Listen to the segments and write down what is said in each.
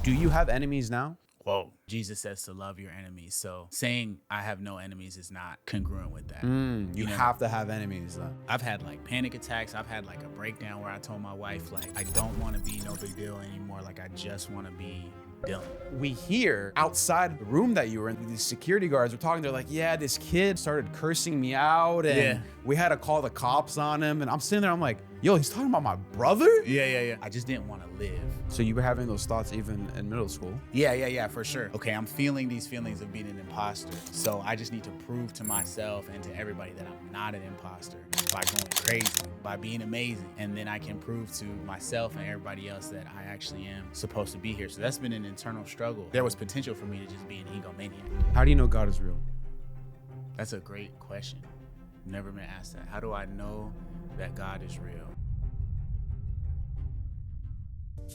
Do you have enemies now? Whoa. Jesus says to love your enemies. So saying I have no enemies is not congruent with that. You have to have enemies though. I've had like panic attacks. I've had like a breakdown where I told my wife, like, I don't want to be no big deal anymore. Like, I just want to be Dylan. We hear outside the room that you were in, these security guards were talking. They're like, yeah, this kid started cursing me out and we had to call the cops on him. And I'm sitting there, I'm like, yo, he's talking about my brother? Yeah. I just didn't want to live. So you were having those thoughts even in middle school? Yeah, for sure. Okay, I'm feeling these feelings of being an imposter. So I just need to prove to myself and to everybody that I'm not an imposter by going crazy, by being amazing. And then I can prove to myself and everybody else that I actually am supposed to be here. So that's been an internal struggle. There was potential for me to just be an egomaniac. How do you know God is real? That's a great question. Never been asked that. How do I know that God is real?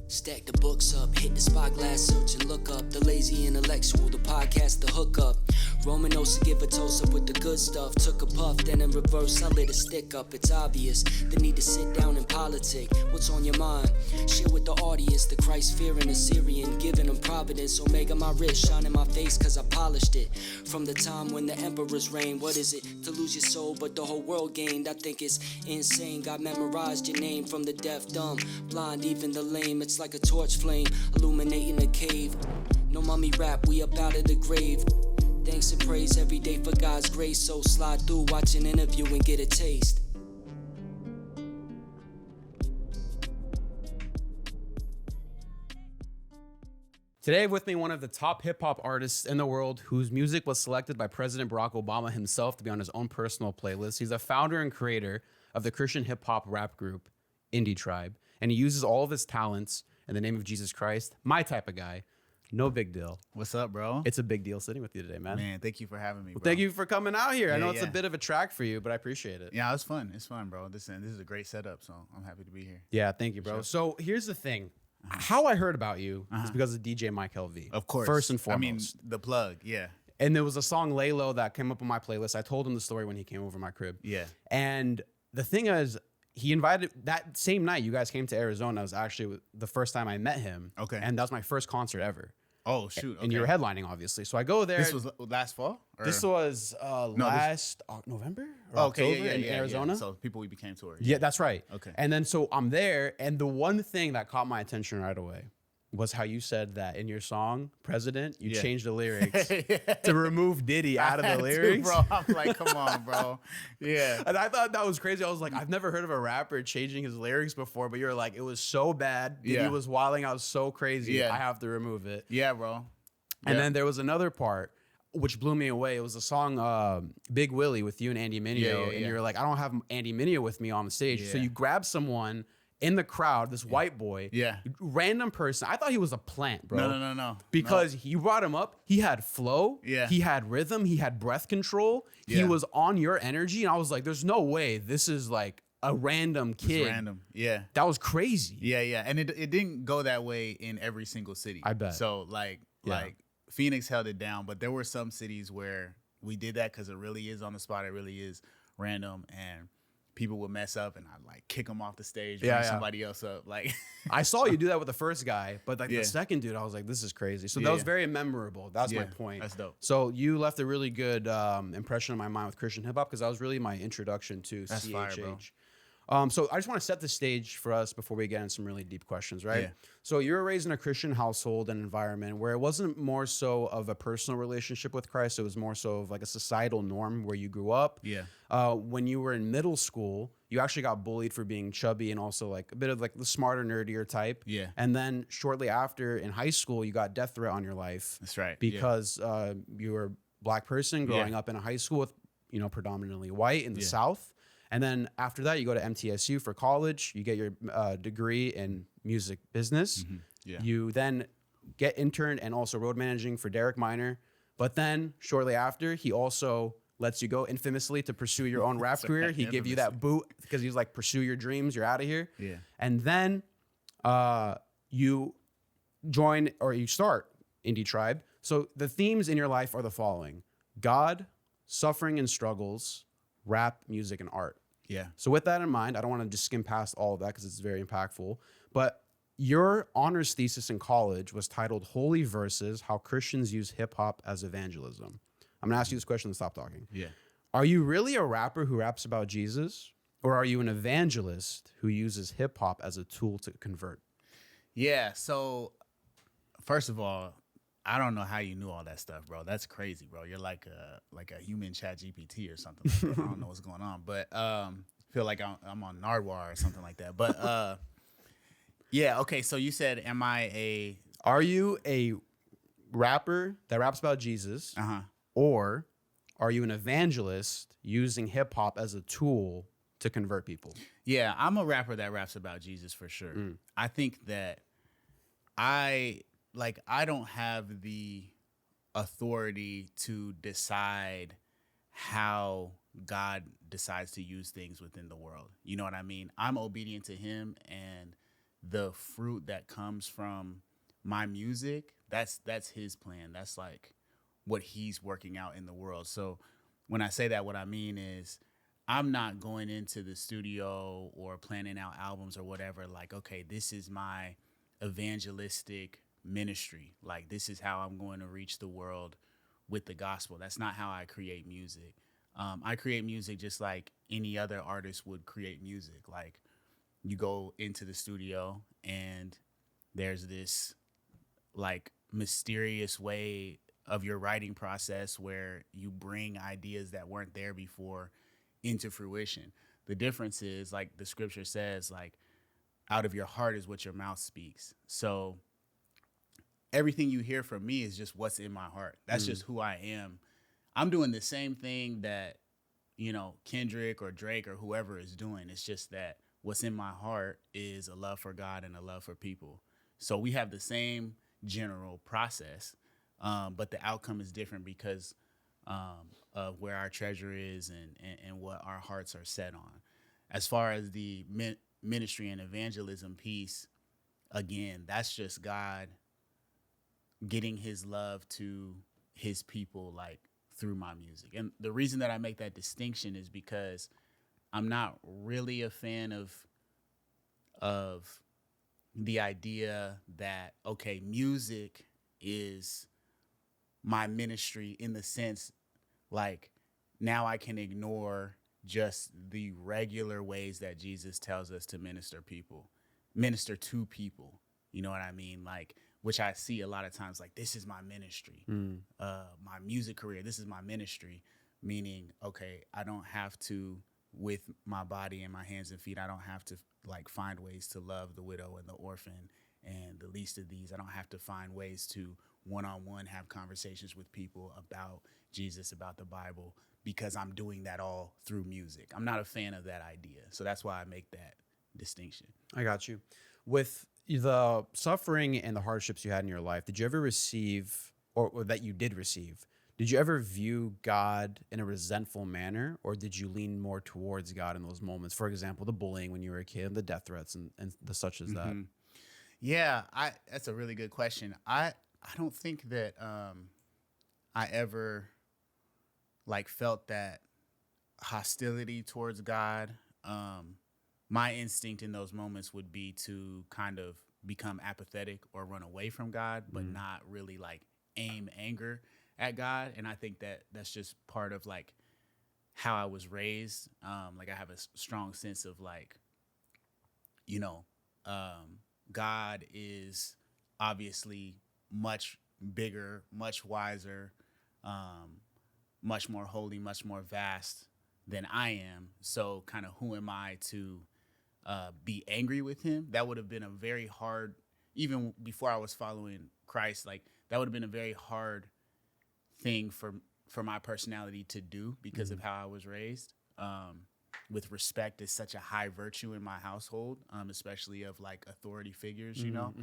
Stack the books up, hit the spyglass, search and look up the lazy intellectual, the podcast, the hookup. Romanous to give a toast up with the good stuff. Took a puff, then in reverse, I lit a stick up. It's obvious, the need to sit down and politic. What's on your mind? Share with the audience, the Christ-fearing Assyrian, giving them providence. Omega my wrist, shining my face cause I polished it. From the time when the emperors reigned, what is it? To lose your soul, but the whole world gained. I think it's insane, God memorized your name. From the deaf, dumb, blind, even the lame. It's like a torch flame, illuminating a cave. No mommy rap, we up out of the grave. Thanks and praise every day for God's grace. So slide through, watch an interview and get a taste. Today I have with me one of the top hip hop artists in the world whose music was selected by President Barack Obama himself to be on his own personal playlist. He's a founder and creator of the Christian hip hop rap group Indie Tribe, and he uses all of his talents in the name of Jesus Christ. My type of guy. No big deal. What's up, bro? It's a big deal sitting with you today, man. Man, thank you for having me, bro. Well, thank you for coming out here. I know it's a bit of a track for you, but I appreciate it. Yeah, it's fun. It's fun, bro. This is a great setup, so I'm happy to be here. Yeah, thank you, bro. Sure. So here's the thing. How I heard about you is because of DJ Mike LV. Of course. First and foremost. I mean, the plug, yeah. And there was a song, Lay Low, that came up on my playlist. I told him the story when he came over my crib. Yeah. And the thing is, he invited, that same night you guys came to Arizona, was actually the first time I met him. Okay. And that was my first concert ever. Oh, shoot. Okay. And you were headlining, obviously. So I go there. This was last fall? Or? This was last November or okay, October in Arizona. Yeah. So people we became tours. Yeah, that's right. Okay. And then so I'm there, and the one thing that caught my attention right away was how you said that in your song, President, you changed the lyrics to remove Diddy out of the lyrics. Bro, I'm like, come on, bro. Yeah. And I thought that was crazy. I was like, I've never heard of a rapper changing his lyrics before, but you're like, it was so bad. Diddy was wilding out so crazy. Yeah. I have to remove it. Yeah, bro. And then there was another part which blew me away. It was the song Big Willie with you and Andy Mineo. And you're like, I don't have Andy Mineo with me on the stage. So you grab someone in the crowd, this white boy, random person. I thought he was a plant, bro. No. Because you brought him up. He had flow. Yeah. He had rhythm. He had breath control. Yeah. He was on your energy. And I was like, there's no way this is like a random kid. It's random. Yeah. That was crazy. Yeah. And it didn't go that way in every single city. I bet. So like Phoenix held it down, but there were some cities where we did that because it really is on the spot. It really is random, and people would mess up, and I'd like kick them off the stage, bring somebody else up. Like I saw you do that with the first guy, but like the second dude, I was like, this is crazy. So that was very memorable. That's my point. That's dope. So you left a really good impression on my mind with Christian hip hop because that was really my introduction to That's CHH. fire, bro. So I just want to set the stage for us before we get into some really deep questions, right? Yeah. So you were raised in a Christian household and environment where it wasn't more so of a personal relationship with Christ. It was more so of like a societal norm where you grew up. Yeah. When you were in middle school, you actually got bullied for being chubby and also like a bit of like the smarter, nerdier type. Yeah. And then shortly after in high school, you got death threat on your life. That's right. Because you were a black person growing up in a high school with, predominantly white in the South. And then after that, you go to MTSU for college. You get your degree in music business. Mm-hmm. Yeah. You then get interned and also road managing for Derek Minor. But then shortly after, he also lets you go infamously to pursue your own rap career. He gave you that boot because he was like, pursue your dreams. You're out of here. Yeah. And then you join or you start Indie Tribe. So the themes in your life are the following: God, suffering and struggles, rap, music, and art. Yeah. So with that in mind, I don't want to just skim past all of that because it's very impactful. But your honors thesis in college was titled Holy Verses, How Christians Use Hip Hop as Evangelism. I'm going to ask you this question and stop talking. Yeah. Are you really a rapper who raps about Jesus, or are you an evangelist who uses hip hop as a tool to convert? Yeah. So, first of all, I don't know how you knew all that stuff, bro. That's crazy, bro. You're like a human chat GPT or something like that. I don't know what's going on, but feel like I'm on Nardwar or something like that. But yeah, okay. So you said, Are you a rapper that raps about Jesus, or are you an evangelist using hip hop as a tool to convert people? Yeah, I'm a rapper that raps about Jesus for sure. I think that I don't have the authority to decide how God decides to use things within the world. You know what I mean? I'm obedient to him, and the fruit that comes from my music, that's his plan. That's like what he's working out in the world. So when I say that, what I mean is I'm not going into the studio or planning out albums or whatever like, okay, this is my evangelistic ministry. Like, this is how I'm going to reach the world with the gospel. That's not how I create music. I create music just like any other artist would create music. Like, you go into the studio and there's this like mysterious way of your writing process where you bring ideas that weren't there before into fruition. The difference is, like the scripture says, like, out of your heart is what your mouth speaks. So everything you hear from me is just what's in my heart. That's just who I am. I'm doing the same thing that, you know, Kendrick or Drake or whoever is doing. It's just that what's in my heart is a love for God and a love for people. So we have the same general process, but the outcome is different because of where our treasure is and what our hearts are set on. As far as the ministry and evangelism piece, again, that's just God getting his love to his people, like, through my music. And the reason that I make that distinction is because I'm not really a fan of the idea that, okay, music is my ministry in the sense, like, now I can ignore just the regular ways that Jesus tells us to minister to people. You know what I mean? Like, which I see a lot of times, like, this is my ministry, my music career, this is my ministry, meaning, okay, I don't have to, with my body and my hands and feet, I don't have to, like, find ways to love the widow and the orphan and the least of these. I don't have to find ways to one-on-one have conversations with people about Jesus, about the Bible, because I'm doing that all through music. I'm not a fan of that idea. So that's why I make that distinction. I got you. With the suffering and the hardships you had in your life, did you ever receive, or that you did receive, did you ever view God in a resentful manner, or did you lean more towards God in those moments? For example, the bullying when you were a kid, the death threats, and the such as that. Yeah, that's a really good question. I don't think that I ever, like, felt that hostility towards God. My instinct in those moments would be to kind of become apathetic or run away from God, but not really, like, aim anger at God. And I think that that's just part of, like, how I was raised. Like, I have a strong sense of, like, you know, God is obviously much bigger, much wiser, much more holy, much more vast than I am. So kind of who am I to be angry with him? That would have been a very hard, even before I was following Christ, like, that would have been a very hard thing for my personality to do because of how I was raised. With respect is such a high virtue in my household, especially of, like, authority figures, you know,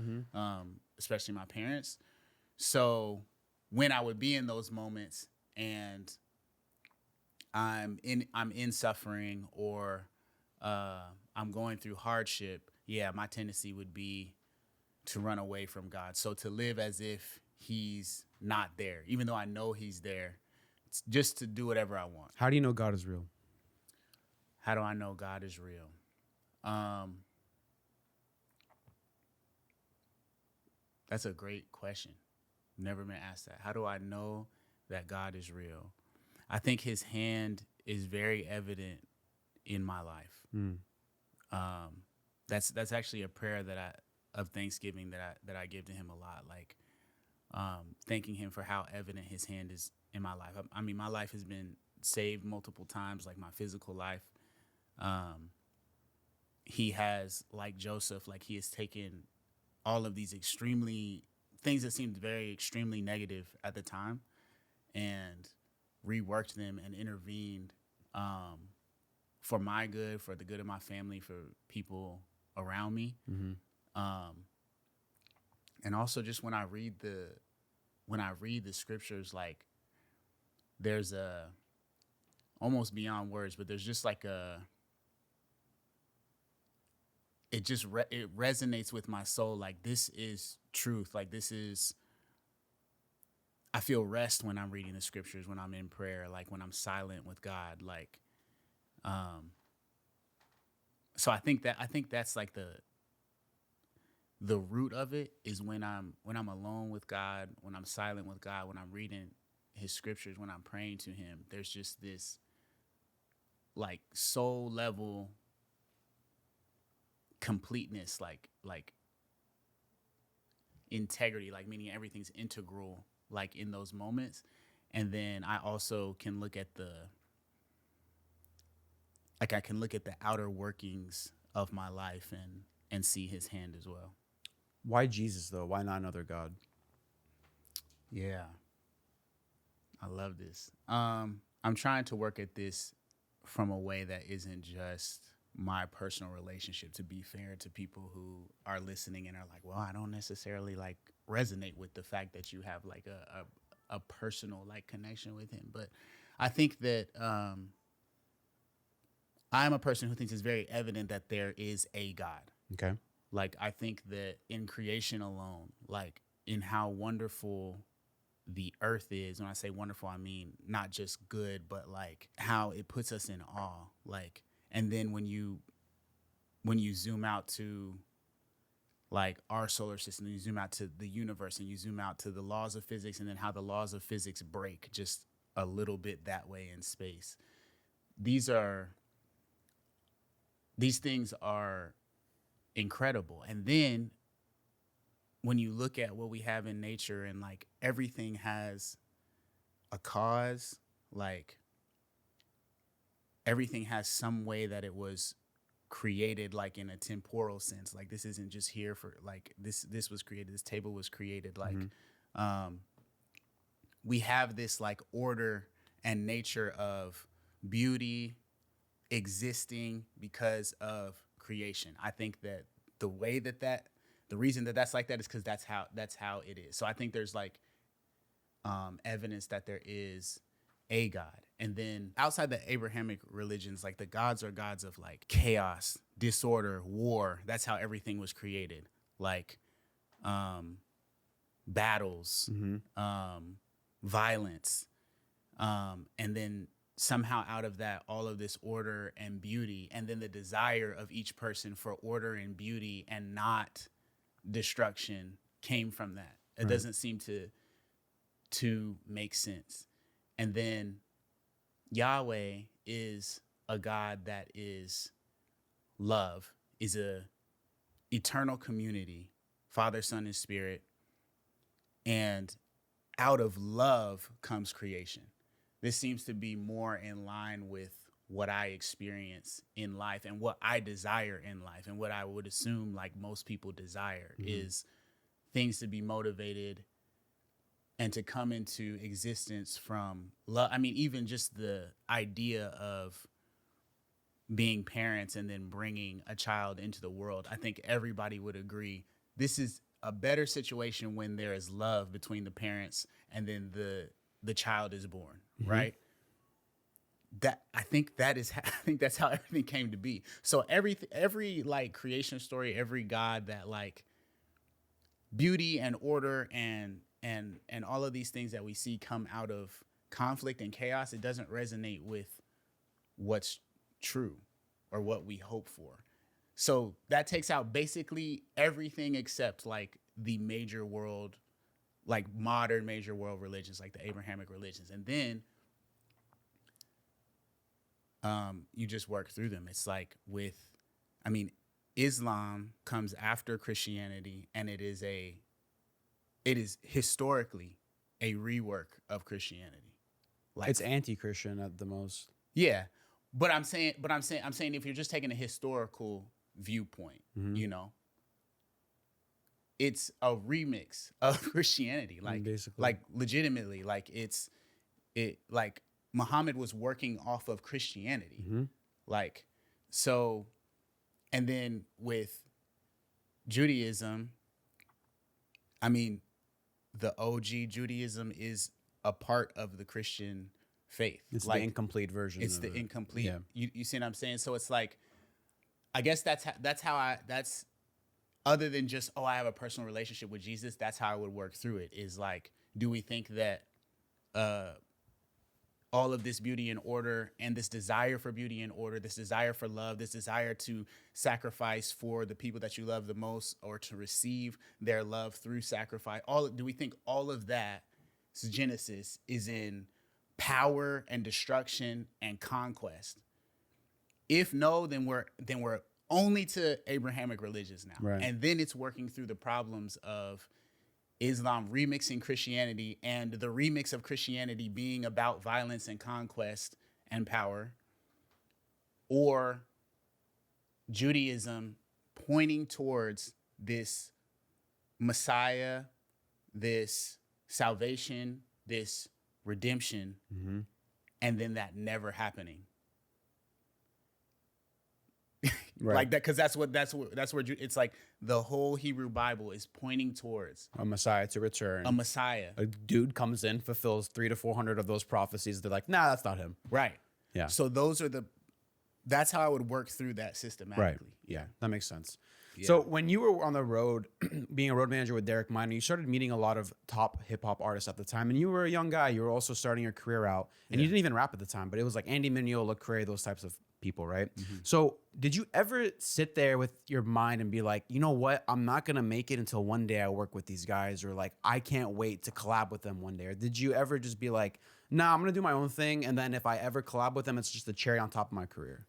especially my parents. So when I would be in those moments and I'm in suffering or I'm going through hardship, yeah, my tendency would be to run away from God. So to live as if he's not there, even though I know he's there, it's just to do whatever I want. How do you know God is real? How do I know God is real? That's a great question. Never been asked that. How do I know that God is real? I think his hand is very evident in my life. That's actually a prayer of Thanksgiving that I give to him a lot. Like, thanking him for how evident his hand is in my life. I mean, my life has been saved multiple times, like my physical life. He has, like Joseph, like he has taken all of these things that seemed very extremely negative at the time and reworked them and intervened for my good, for the good of my family, for people around me. And also just when I read the scriptures, like there's almost beyond words, but there's just like it resonates with my soul. Like, this is truth. Like, I feel rest when I'm reading the scriptures, when I'm in prayer, like when I'm silent with God. Like, so I think that's like the root of it is when I'm alone with God, when I'm silent with God, when I'm reading his scriptures, when I'm praying to him, there's just this like soul level completeness, like integrity, like meaning everything's integral, like in those moments. And then I also can look at the outer workings of my life and see his hand as well. Why Jesus, though? Why not another God? Yeah. I love this. I'm trying to work at this from a way that isn't just my personal relationship, to be fair to people who are listening and are like, well, I don't necessarily like resonate with the fact that you have like a personal like connection with him. But I think that I'm a person who thinks it's very evident that there is a God. Okay. Like, I think that in creation alone, like in how wonderful the earth is. When I say wonderful, I mean not just good, but like how it puts us in awe. Like, and then when you zoom out to like our solar system, you zoom out to the universe, and you zoom out to the laws of physics, and then how the laws of physics break just a little bit that way in space. These things are incredible. And then when you look at what we have in nature, and like everything has a cause, like everything has some way that it was created, like in a temporal sense. Like, this isn't just here for like this was created, this table was created, like we have this like order and nature of beauty existing because of creation. I think that the reason that that's like that is because that's how it is. So I think there's like evidence that there is a God. And then outside the Abrahamic religions, like the gods are gods of like chaos, disorder, war. That's how everything was created. Like battles, violence. And then somehow out of that, all of this order and beauty, and then the desire of each person for order and beauty and not destruction came from that. It Right. doesn't seem to make sense. And then Yahweh is a God that is love, is a eternal community, Father, Son, and Spirit. And out of love comes creation. This seems to be more in line with what I experience in life and what I desire in life, and what I would assume like most people desire is things to be motivated and to come into existence from love. I mean, even just the idea of being parents and then bringing a child into the world, I think everybody would agree this is a better situation when there is love between the parents and then the child is born, right? I think that's how everything came to be. So every like creation story, every God that like beauty and order and all of these things that we see come out of conflict and chaos, it doesn't resonate with what's true or what we hope for. So that takes out basically everything except like the major world, like modern major world religions, like the Abrahamic religions. And then you just work through them. It's like Islam comes after Christianity, and it is historically a rework of Christianity. Like, It's anti-Christian at the most. yeah, but I'm saying if you're just taking a historical viewpoint, you know, it's a remix of Christianity, like Basically. like legitimately, like like Muhammad was working off of Christianity, like so, and then with Judaism, I mean, the OG Judaism is a part of the Christian faith. It's like the incomplete version. It's of the it. incomplete. Yeah. You see what I'm saying? So it's like, I guess that's other than just, oh, I have a personal relationship with Jesus. That's how I would work through it. Is like, do we think that all of this beauty and order, and this desire for beauty and order, this desire for love, this desire to sacrifice for the people that you love the most, or to receive their love through sacrifice, do we think all of that Genesis is in power and destruction and conquest? If no, then we're only to Abrahamic religions now. Right. And then it's working through the problems of Islam remixing Christianity, and the remix of Christianity being about violence and conquest and power, or Judaism pointing towards this Messiah, this salvation, this redemption, and then that never happening. Right. Like that, because that's where it's like the whole Hebrew Bible is pointing towards A Messiah to return. a Messiah. A dude comes in, fulfills 300 to 400 of those prophecies. They're like, nah, that's not him. Right. Yeah. So that's how I would work through that systematically. Right. Yeah, that makes sense. So when you were on the road, being a road manager with Derek Minor, you started meeting a lot of top hip hop artists at the time, and you were a young guy. You were also starting your career out, and you didn't even rap at the time, but it was like Andy Mineo, Lecrae, those types of people, right? So did you ever sit there with your mind and be like, you know what, I'm not gonna make it until one day I work with these guys, or like I can't wait to collab with them one day? Or did you ever just be like, nah, I'm gonna do my own thing, and then if I ever collab with them, it's just the cherry on top of my career?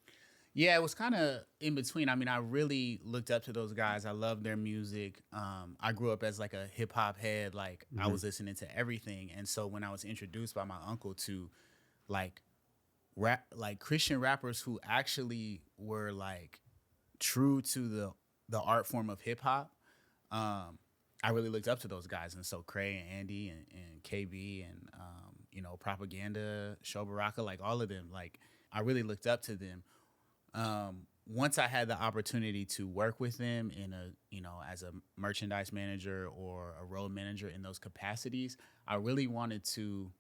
Yeah, it was kind of in between. I mean, I really looked up to those guys. I loved their music. I grew up as like a hip hop head. Like I was listening to everything. And so when I was introduced by my uncle to like rap, like Christian rappers who actually were like true to the art form of hip hop, I really looked up to those guys. And so Cray and Andy and KB and Propaganda, Show Baraka, like all of them, like I really looked up to them. Once I had the opportunity to work with them in as a merchandise manager or a road manager in those capacities, I really wanted to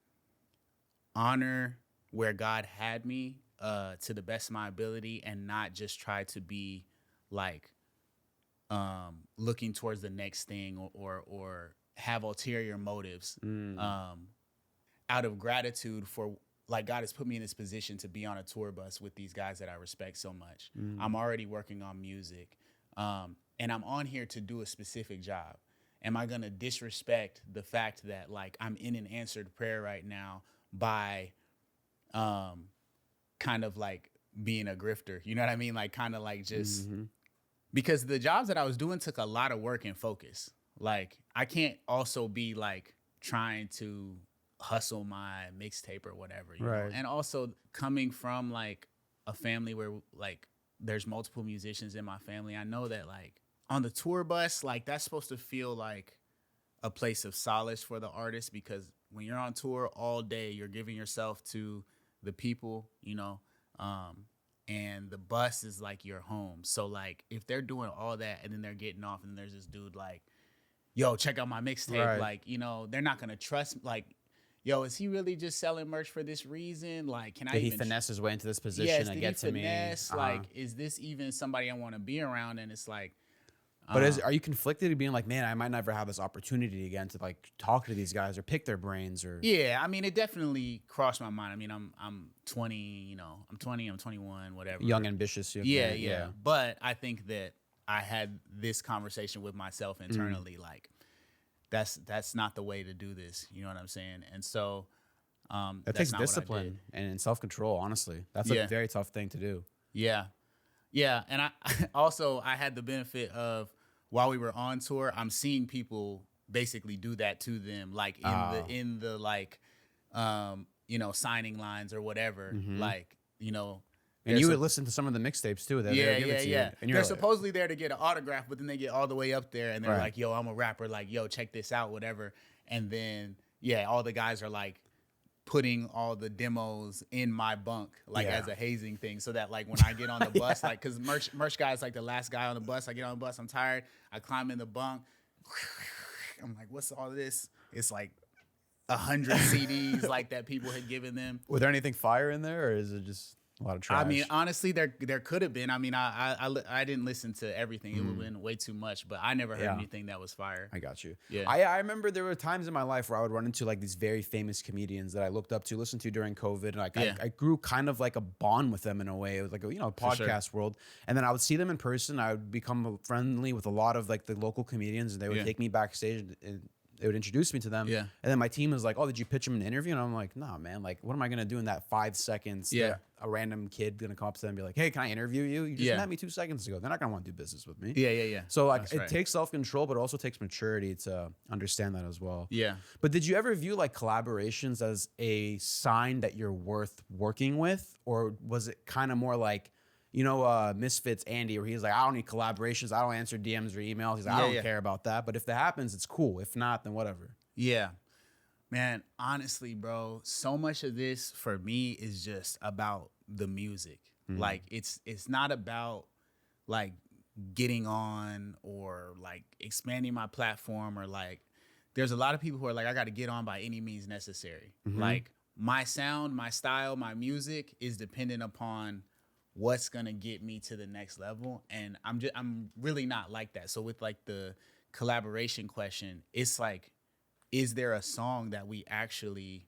honor where God had me to the best of my ability, and not just try to be like looking towards the next thing or have ulterior motives out of gratitude for, like, God has put me in this position to be on a tour bus with these guys that I respect so much. I'm already working on music, and I'm on here to do a specific job. Am I going to disrespect the fact that, like, I'm in an answered prayer right now by kind of like being a grifter? You know what I mean? Like, kind of like just because the jobs that I was doing took a lot of work and focus. Like, I can't also be like trying to hustle my mixtape or whatever, you know? And also coming from like a family where like there's multiple musicians in my family, I know that like on the tour bus, like that's supposed to feel like a place of solace for the artist, because when you're on tour all day, you're giving yourself to the people, and the bus is like your home. So like if they're doing all that and then they're getting off and there's this dude like, yo, check out my mixtape, like, they're not gonna trust, like, yo, is he really just selling merch for this reason? Like, can I Did he even finesse his way into this position and get to me? Like, is this even somebody I want to be around? And it's like, but are you conflicted being like, man, I might never have this opportunity again to like talk to these guys or pick their brains? Or yeah, I mean, it definitely crossed my mind. I mean, I'm 20, I'm 20, I'm 21, whatever. Young, ambitious. Yeah. But I think that I had this conversation with myself internally, like, that's not the way to do this. You know what I'm saying? And so That that's takes not what I discipline did. and self-control, honestly. That's Yeah. a very tough thing to do. Yeah. Yeah. And I also I had the benefit of while we were on tour, I'm seeing people basically do that to them, like in the like you know, signing lines or whatever. Like, you know, And they're you would sup- listen to some of the mixtapes too that they yeah, would give yeah, it to yeah. you. And you're They're like, supposedly there to get an autograph, but then they get all the way up there and they're Right. like, yo, I'm a rapper, like, yo, check this out, whatever. And then yeah, all the guys are like putting all the demos in my bunk, like Yeah. as a hazing thing, so that like when I get on the bus, like, cause merch guy is like the last guy on the bus. I get on the bus, I'm tired, I climb in the bunk, I'm like, what's all this? It's like 100 CDs like that people had given them. was there anything fire in there, or is it just a lot of trash? I mean, honestly, there could have been. I mean, I didn't listen to everything. It would have been way too much, but I never heard Yeah. anything that was fire. I got you. Yeah. I remember there were times in my life where I would run into like these very famous comedians that I looked up to, listened to during COVID. And like Yeah. I grew kind of like a bond with them in a way. It was like a, you know, For sure. podcast world. And then I would see them in person. I would become friendly with a lot of like the local comedians, and they would Yeah. take me backstage and they would introduce me to them. Yeah. And then my team was like, "Oh, did you pitch them an interview?" And I'm like, "Nah, man. Like, what am I gonna do in that 5 seconds? Yeah. that a random kid gonna come up to them and be like, "Hey, can I interview you? You just Yeah. met me 2 seconds ago." They're not gonna want to do business with me. Yeah, yeah, yeah. So like That's it right. takes self-control, but it also takes maturity to understand that as well. Yeah. But did you ever view like collaborations as a sign that you're worth working with? Or was it kind of more like, you know, Misfits Andy, where he's like, I don't need collaborations, I don't answer DMs or emails. He's like, I Yeah, don't yeah. care about that. But if that happens, it's cool. If not, then whatever. Yeah. Man, honestly, bro, so much of this for me is just about the music. Like it's not about like getting on or like expanding my platform, or like there's a lot of people who are like, I got to get on by any means necessary. Like my sound, my style, my music is dependent upon what's going to get me to the next level. And I'm really not like that. So with like the collaboration question, it's like, is there a song that we actually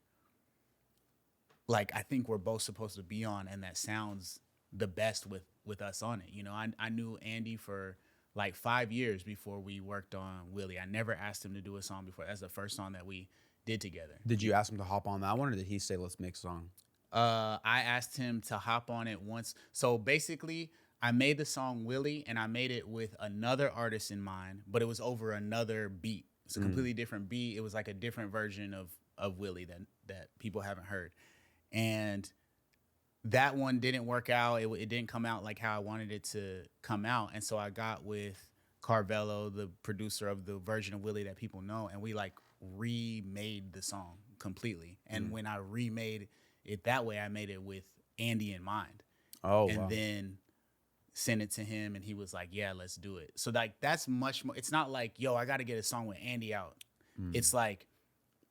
like, I think we're both supposed to be on and that sounds the best with us on it? You know, I knew Andy for like 5 years before we worked on Willie. I never asked him to do a song before. That's the first song that we did together. Did you ask him to hop on that one, or did he say, let's make a song? I asked him to hop on it once. So basically, I made the song Willie, and I made it with another artist in mind, but it was over another beat. It's a completely different beat. It was like a different version of Willie that people haven't heard. And that one didn't work out. It didn't come out like how I wanted it to come out. And so I got with Carvello, the producer of the version of Willie that people know, and we like remade the song completely. And when I remade it that way, I made it with Andy in mind. Oh, And wow. then sent it to him, and he was like, yeah, let's do it. So like that's much more. It's not like, yo, I got to get a song with Andy out. It's like,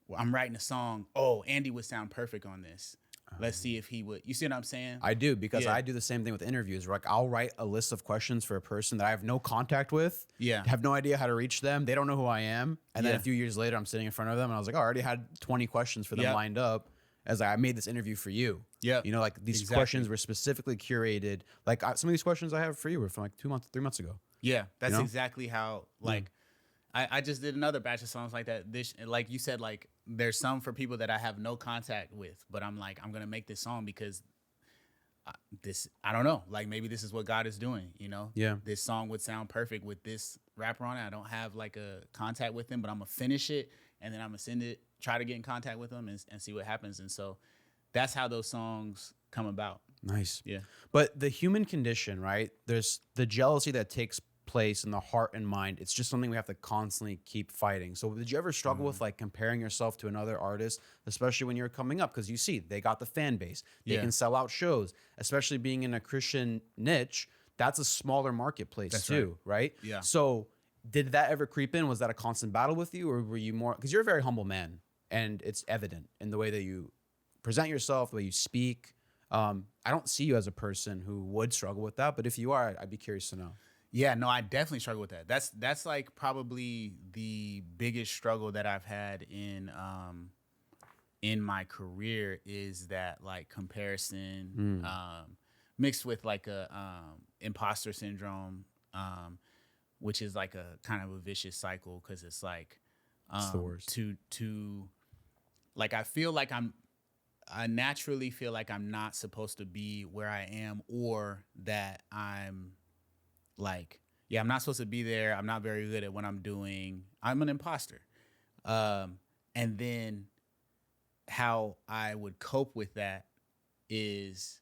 well, I'm writing a song. Oh, Andy would sound perfect on this. Let's see if he would. You see what I'm saying? I do, because Yeah. I do the same thing with interviews. Like, I'll write a list of questions for a person that I have no contact with. Yeah. Have no idea how to reach them. They don't know who I am. And then Yeah. a few years later, I'm sitting in front of them, and I was like, oh, I already had 20 questions for them Yep. lined up. As I made this interview for you. Yep. You know, like these Exactly. questions were specifically curated. Like some of these questions I have for you were from like 3 months ago. Yeah, that's know? exactly how, like, I just did another batch of songs like that. This, like you said, like, there's some for people that I have no contact with, but I'm like, I'm going to make this song because I don't know, like, maybe this is what God is doing, you know? Yeah. This song would sound perfect with this rapper on it. I don't have, like, a contact with him, but I'm going to finish it, and then I'm going to send it, try to get in contact with him and see what happens. And so that's how those songs come about. Nice. Yeah. But the human condition, right? There's the jealousy that takes place in the heart and mind. It's just something we have to constantly keep fighting. So did you ever struggle with like comparing yourself to another artist, especially when you're coming up? Because you see, they got the fan base. They Yeah. can sell out shows, especially being in a Christian niche. That's a smaller marketplace That's too, right? Yeah. So did that ever creep in? Was that a constant battle with you, or were you more, because you're a very humble man and it's evident in the way that you present yourself, the way you speak. I don't see you as a person who would struggle with that, but if you are, I'd be curious to know. Yeah, no, I definitely struggle with that. That's like probably the biggest struggle that I've had in my career, is that like comparison mixed with like a imposter syndrome, which is like a kind of a vicious cycle, because it's like It's the worst. To like, I naturally feel like I'm not supposed to be where I am, or that I'm like, yeah, I'm not supposed to be there. I'm not very good at what I'm doing. I'm an imposter. And then how I would cope with that is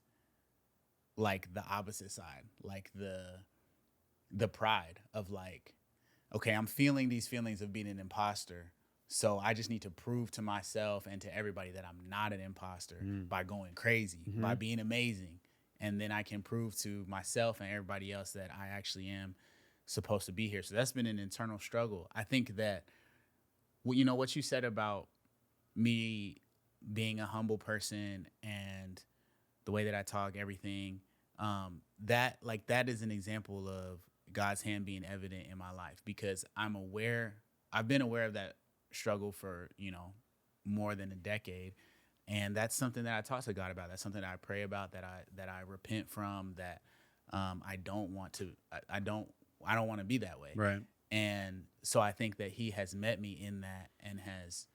like the opposite side, like the pride of like, okay, I'm feeling these feelings of being an imposter. So I just need to prove to myself and to everybody that I'm not an imposter by going crazy, by being amazing. And then I can prove to myself and everybody else that I actually am supposed to be here. So that's been an internal struggle. I think that, you know, what you said about me being a humble person and the way that I talk, everything, that is an example of God's hand being evident in my life, because I've been aware of that struggle for, you know, more than a decade. And that's something that I talk to God about. That's something that I pray about, that I repent from, that I don't want to be that way. Right. And so I think that he has met me in that and has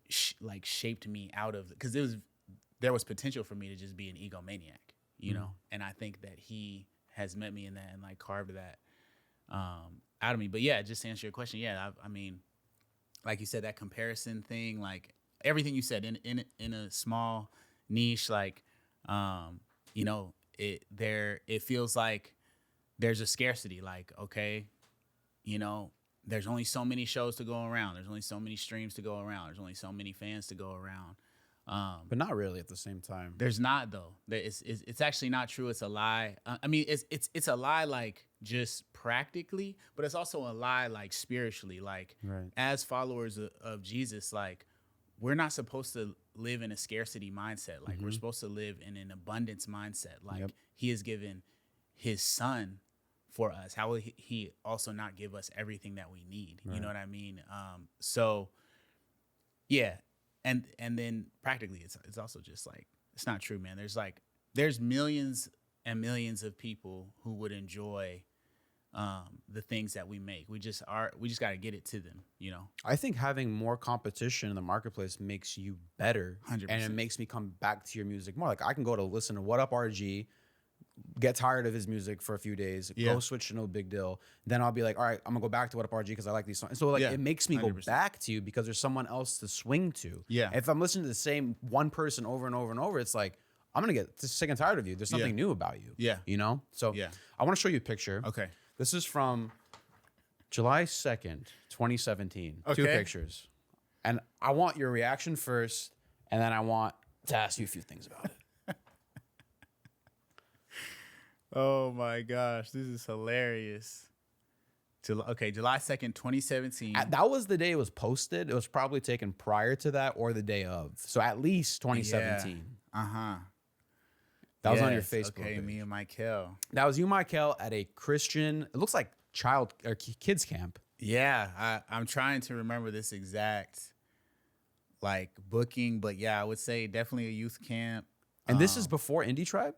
shaped me out of, because there was potential for me to just be an egomaniac, you know? And I think that he has met me in that and like carved that out of me. But yeah, just to answer your question, yeah, I mean, like you said, that comparison thing, like everything you said in a small niche, like, you know, it feels like there's a scarcity, like, okay, you know, there's only so many shows to go around. There's only so many streams to go around. There's only so many fans to go around. But not really at the same time. There's not, though. It's actually not true. It's a lie. I mean, it's a lie, like, just practically, but it's also a lie, like, spiritually. Like, Right. as followers of Jesus, like, we're not supposed to live in a scarcity mindset. Like, we're supposed to live in an abundance mindset. Like, he has given his son for us. How will he also not give us everything that we need? Right. You know what I mean? So, yeah. And then practically, it's also just like, it's not true, man. There's millions and millions of people who would enjoy the things that we make. We just got to get it to them, you know? I think having more competition in the marketplace makes you better. 100%. And it makes me come back to your music more. Like, I can go to listen to What Up RG, get tired of his music for a few days, go switch to No Big Deal. Then I'll be like, all right, I'm gonna go back to What Up RG because I like these songs. So like, it makes me 100%. go back to you because there's someone else to swing to. Yeah. If I'm listening to the same one person over and over and over, it's like, I'm gonna get sick and tired of you. There's something new about you. Yeah. You know? So I want to show you a picture. Okay. This is from July 2nd, 2017. Okay. Two pictures. And I want your reaction first, and then I want to ask you a few things about it. Oh my gosh, this is hilarious. July 2nd, 2017. That was the day it was posted. It was probably taken prior to that or the day of. So at least 2017. Uh-huh. That was on your Facebook Okay, page. me and Michael. That was you, Michael, at a Christian, it looks like child or kids camp. Yeah, I'm trying to remember this exact like booking, but yeah, I would say definitely a youth camp. And this is before Indie Tribe?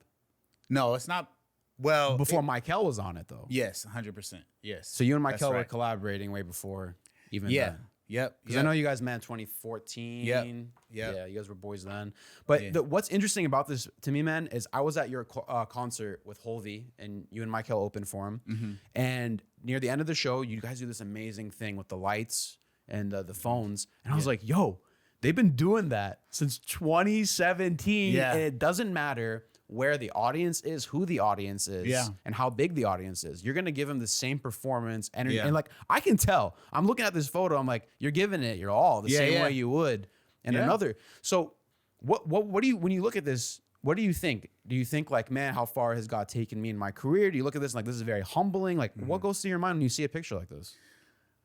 No, it's not. Well, Before Michael was on it, though. Yes, 100%. Yes. So you and That's Michael were right. collaborating way before even Yeah. then. Yep. Because I know you guys met in 2014. Yep. Yeah, you guys were boys then. But what's interesting about this to me, man, is I was at your concert with Holvey, and you and Michael opened for him. Mm-hmm. And near the end of the show, you guys do this amazing thing with the lights and the phones. And I was like, yo, they've been doing that since 2017. Yeah. And it doesn't matter where the audience is, who the audience is, and how big the audience is. You're going to give them the same performance energy. And like, I can tell. I'm looking at this photo. I'm like, you're giving it your all the same way you would in another. So what do you, when you look at this, what do you think? Do you think like, man, how far has God taken me in my career? Do you look at this and like, this is very humbling? Like, what goes through your mind when you see a picture like this?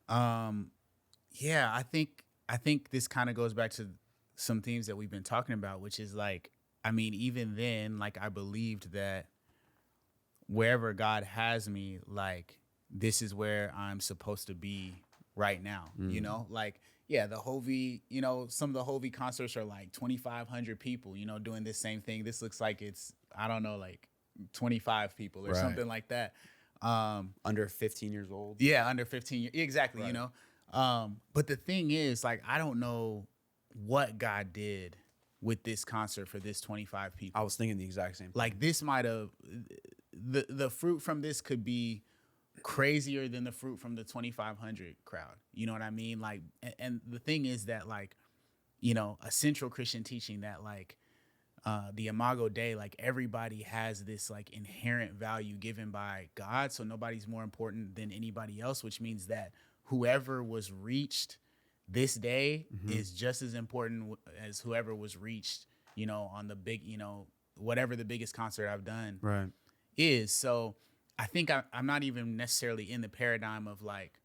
Yeah, I think this kind of goes back to some themes that we've been talking about, which is like, I mean, even then, like, I believed that wherever God has me, like, this is where I'm supposed to be right now, you know? Like, yeah, the Hovey, you know, some of the Hovey concerts are like 2,500 people, you know, doing this same thing. This looks like it's, I don't know, like 25 people or something like that. Under 15 years old? Yeah, under 15 years. Exactly, you know? But the thing is, like, I don't know what God did with this concert for this 25 people. I was thinking the exact same thing. Like, this might have the fruit from this could be crazier than the fruit from the 2,500 crowd. You know what I mean? Like, and the thing is that, like, you know, a central Christian teaching that, like, the Imago Dei, like, everybody has this, like, inherent value given by God, so nobody's more important than anybody else, which means that whoever was reached this day is just as important as whoever was reached, you know, on the big, you know, whatever the biggest concert I've done Right. is. So I think I'm not even necessarily in the paradigm of, like,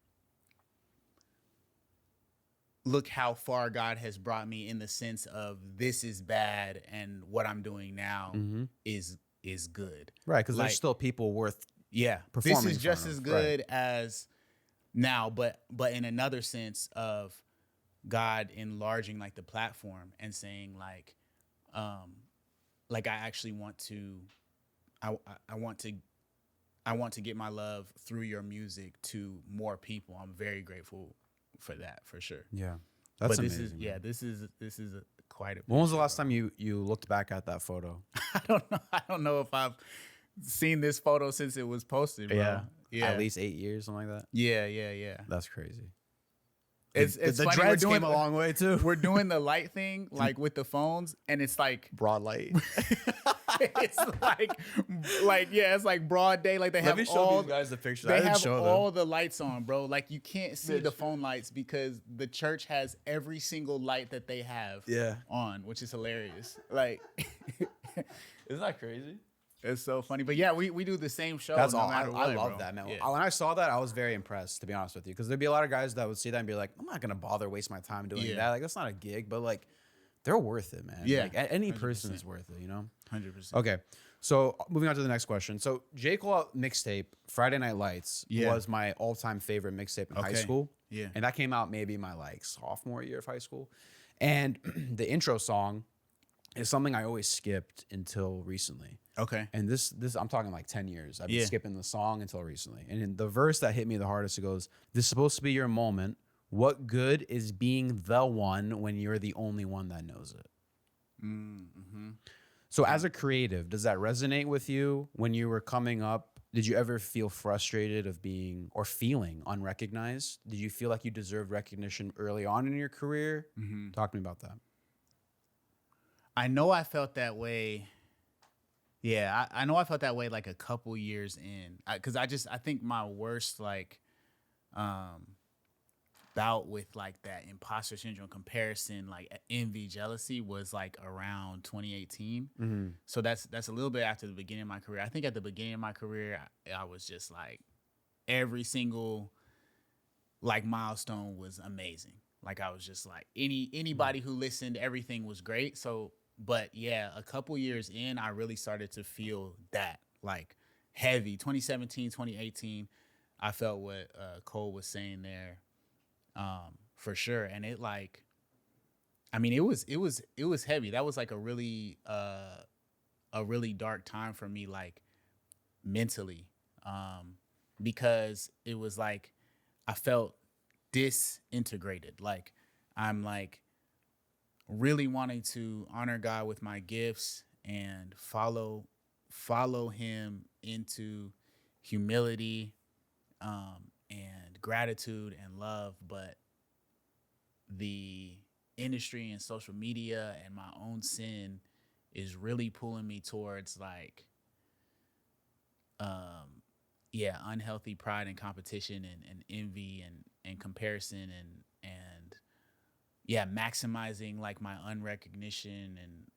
look how far God has brought me, in the sense of this is bad and what I'm doing now is good. Right, because Like, there's still people worth yeah, this performing is in just front as of, good as now, but in another sense of God enlarging, like, the platform and saying, like I actually want to, I want to get my love through your music to more people. I'm very grateful for that, for sure. Yeah, that's But amazing. this is quite a. When was the picture, last bro. time you looked back at that photo? I don't know. I don't know if I've seen this photo since it was posted, bro. Yeah. At least 8 years, something like that. Yeah. That's crazy. It's the funny, dreads came a long way too. We're doing the light thing, like, with the phones, and it's like Broad light. it's yeah, it's like broad day. Like, they have Let me show all these guys the pictures. they I didn't have show all them. the lights on, bro. Like, you can't see the phone lights because the church has every single light that they have Yeah. on, which is hilarious. Like, Isn't that crazy? it's so funny. But yeah, we do the same show. That's no all. matter I what, love bro. that, man. Yeah. When I saw that, I was very impressed, to be honest with you, because there'd be a lot of guys that would see that and be like, "I'm not gonna bother waste my time doing Yeah. that. Like, that's not a gig." But, like, they're worth it, man. Yeah. Like, any 100%. person is worth it, you know. 100%. Okay, so moving on to the next question. So J. Cole mixtape Friday Night Lights Yeah. was my all-time favorite mixtape in high Okay. school. Yeah. And that came out maybe my, like, sophomore year of high school. And the intro song is something I always skipped until recently. Okay. And this I'm talking like 10 years. I've been Yeah. skipping the song until recently. And in the verse that hit me the hardest, it goes, "This is supposed to be your moment. What good is being the one when you're the only one that knows it?" So as a creative, does that resonate with you when you were coming up? Did you ever feel frustrated of being or feeling unrecognized? Did you feel like you deserved recognition early on in your career? Talk to me about that. I know I felt that way. Yeah, I know I felt that way, like, a couple years in, because I think my worst, like, bout with, like, that imposter syndrome comparison, like, envy, jealousy, was, like, around 2018. So that's a little bit after the beginning of my career. I think at the beginning of my career, I was just like, every single, like, milestone was amazing. Like, I was just like, anybody who listened, everything was great. So, but yeah, a couple years in, I really started to feel that, like, heavy. 2017, 2018, I felt what Cole was saying there, for sure. And it, like, I mean, it was heavy. That was, like, a really dark time for me, like, mentally, because it was like I felt disintegrated. Like, I'm, like, really wanting to honor God with my gifts and follow him into humility, and gratitude and love, but the industry and social media and my own sin is really pulling me towards, like, unhealthy pride and competition and envy and comparison and maximizing, like, my unrecognition and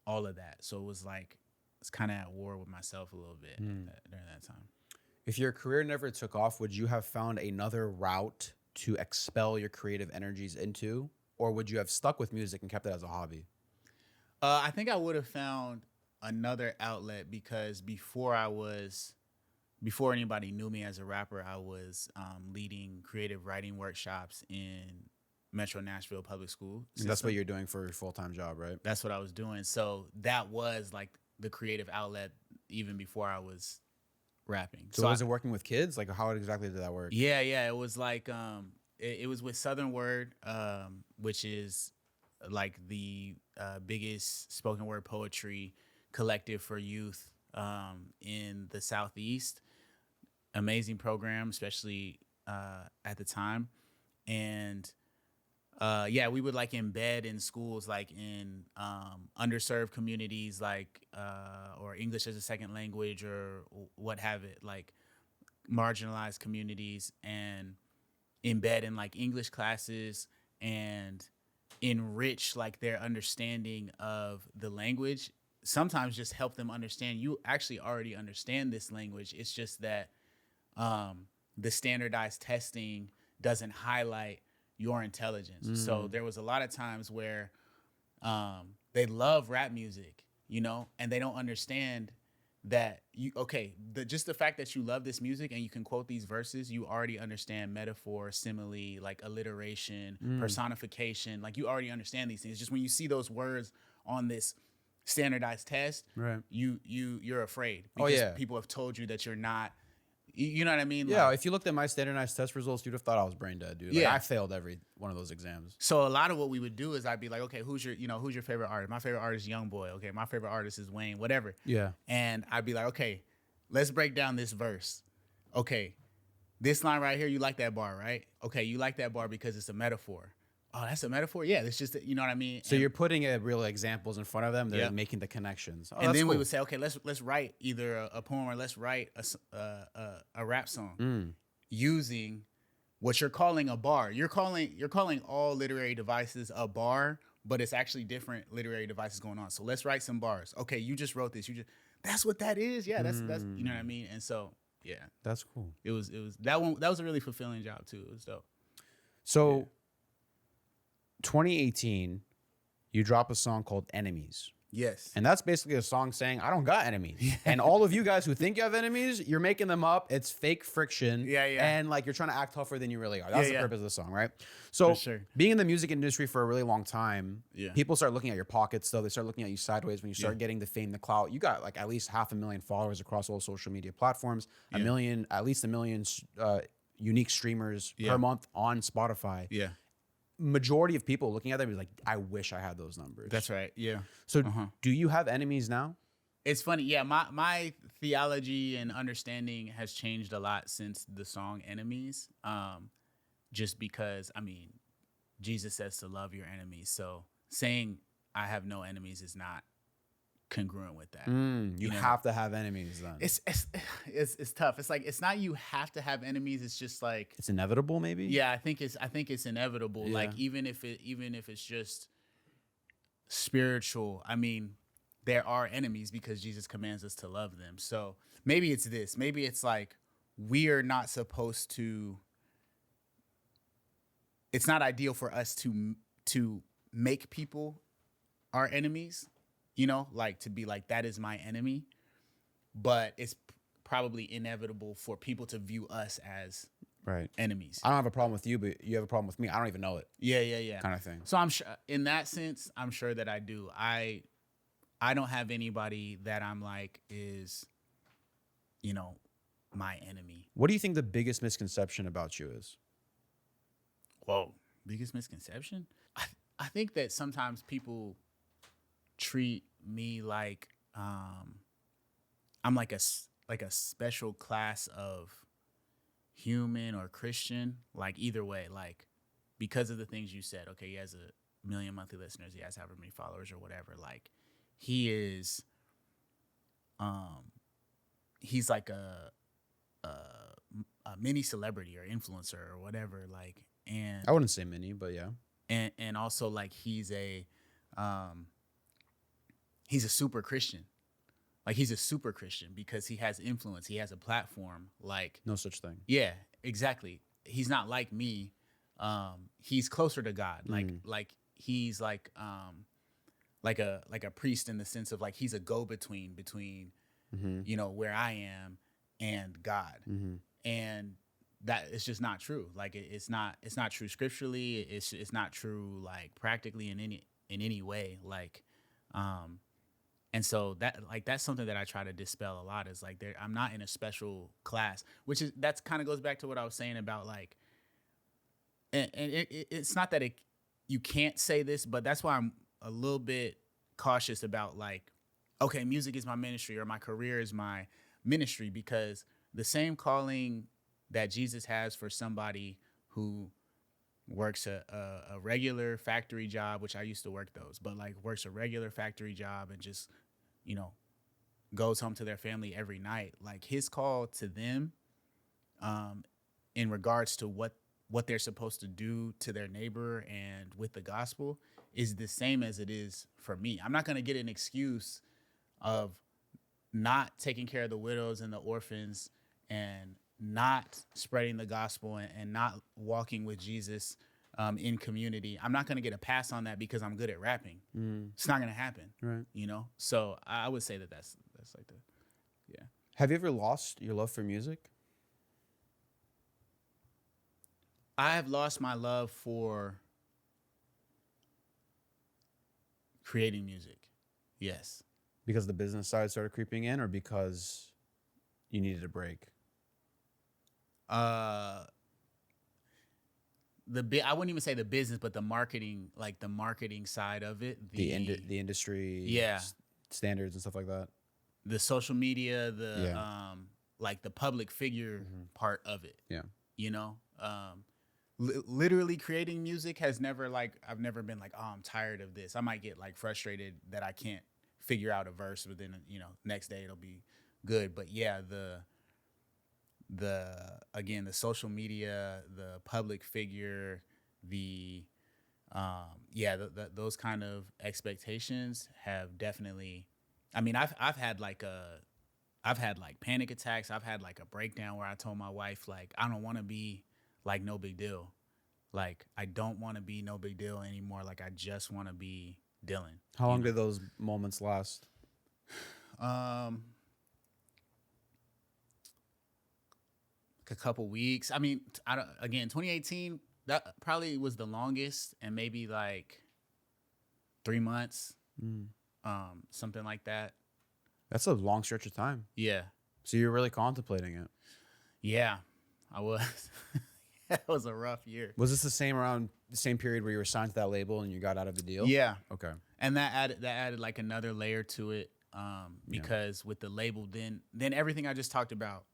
all of that. So it was like, it's kind of at war with myself a little bit during that time. If your career never took off, would you have found another route to expel your creative energies into? Or would you have stuck with music and kept it as a hobby? I think I would have found another outlet, because before anybody knew me as a rapper, I was leading creative writing workshops in Metro Nashville Public School system. And that's what you're doing for your full-time job, right? That's what I was doing. So that was, like, the creative outlet even before I was rapping. So was it working with kids? Like, how exactly did that work? Yeah, it was like it was with Southern Word, which is like the biggest spoken word poetry collective for youth in the Southeast. Amazing program, especially at the time. And we would like embed in schools, like in underserved communities, like or English as a second language or what have it, like marginalized communities, and embed in like English classes and enrich like their understanding of the language. Sometimes just help them understand you actually already understand this language. It's just that the standardized testing doesn't highlight your intelligence. So there was a lot of times where they love rap music, and they don't understand that just the fact that you love this music and you can quote these verses, you already understand metaphor, simile, like alliteration, personification. Like you already understand these things. Just when you see those words on this standardized test, right, you're afraid because people have told you that you're not. You know what I mean? Yeah, like, if you looked at my standardized test results, you'd have thought I was brain dead, dude. Like, I failed every one of those exams. So a lot of what we would do is I'd be like, okay, who's your favorite artist? My favorite artist is Young Boy. Okay, my favorite artist is Wayne, whatever. Yeah. And I'd be like, okay, let's break down this verse. Okay, this line right here, you like that bar, right? Okay, you like that bar because it's a metaphor. Oh, that's a metaphor? Yeah, it's just, you know what I mean? So you're putting real examples in front of them. They're making the connections. Oh, and then cool. we would say, okay, let's write either a poem or let's write a rap song using what you're calling a bar. You're calling all literary devices a bar, but it's actually different literary devices going on. So let's write some bars. Okay, you just wrote this. That's what that is. Yeah, that's you know what I mean? And so, yeah. That's cool. It was that was a really fulfilling job too. It was dope. So 2018, you drop a song called Enemies. Yes. And that's basically a song saying, I don't got enemies. And all of you guys who think you have enemies, you're making them up. It's fake friction. Yeah. And like you're trying to act tougher than you really are. That's the purpose of the song, right? So being in the music industry for a really long time, people start looking at your pockets though. They start looking at you sideways when you start getting the fame, the clout. You got like at least 500,000 followers across all social media platforms, at least a million unique streamers per month on Spotify. Yeah. Majority of people looking at them is like, I wish I had those numbers. That's right. Yeah. So do you have enemies now? It's funny. Yeah. My theology and understanding has changed a lot since the song Enemies. Just because, I mean, Jesus says to love your enemies. So saying I have no enemies is not congruent with that. You have to have enemies then. It's tough. It's like, it's not you have to have enemies. It's just like, it's inevitable maybe. Yeah, I think it's inevitable. Yeah. Like even if it's just spiritual, I mean, there are enemies because Jesus commands us to love them. So maybe it's this. Maybe it's like we are not supposed to. It's not ideal for us to make people our enemies. Like to be like, that is my enemy. But it's probably inevitable for people to view us as enemies. I don't have a problem with you, but you have a problem with me. I don't even know it. Yeah. Kind of thing. So I'm sure in that sense, I'm sure that I do. I don't have anybody that I'm like is, my enemy. What do you think the biggest misconception about you is? Whoa. Biggest misconception? I think that sometimes people treat me like I'm like a special class of human or Christian, like either way, like because of the things you said. Okay, he has 1 million monthly listeners, he has however many followers or whatever, like he is he's like a mini celebrity or influencer or whatever, like. And I wouldn't say mini, but yeah. And also like he's a super Christian. Like he's a super Christian because he has influence. He has a platform. Like no such thing. Yeah, exactly. He's not like me. He's closer to God. Like he's like a priest in the sense of like he's a go-between between where I am and God. And that is just not true. Like it's not true scripturally. It's not true like practically in any way. Like And so that's something that I try to dispel a lot is like I'm not in a special class, that's kind of goes back to what I was saying about like, and it's not that you can't say this, but that's why I'm a little bit cautious about like, okay, music is my ministry or my career is my ministry, because the same calling that Jesus has for somebody who works a regular factory job, which I used to work those, but like works a regular factory job and just, goes home to their family every night. Like his call to them, in regards to what they're supposed to do to their neighbor and with the gospel is the same as it is for me. I'm not going to get an excuse of not taking care of the widows and the orphans and not spreading the gospel and not walking with Jesus in community. I'm not going to get a pass on that because I'm good at rapping. It's not going to happen. Right. So I would say that's like the, yeah. Have you ever lost your love for music? I have lost my love for creating music. Yes. Because the business side started creeping in, or because you needed a break? I wouldn't even say the business, but the marketing side of it. The industry, yeah, standards and stuff like that. The social media, like the public figure part of it. Yeah. Literally creating music has never I've never been like, oh, I'm tired of this. I might get like frustrated that I can't figure out a verse, but then next day it'll be good. But yeah, the social media, the public figure, those kind of expectations have definitely. I mean, I've had like panic attacks. I've had like a breakdown where I told my wife like, I don't want to be like No Big Deal. Like I don't want to be No Big Deal anymore. Like I just want to be Dylan. How long did those moments last? A couple weeks. I mean, 2018, that probably was the longest, and maybe like 3 months, something like that. That's a long stretch of time. Yeah. So you're really contemplating it. Yeah, I was. That was a rough year. Was this the same period where you were signed to that label and you got out of the deal? Yeah. Okay. And that added like another layer to it, because with the label, then everything I just talked about,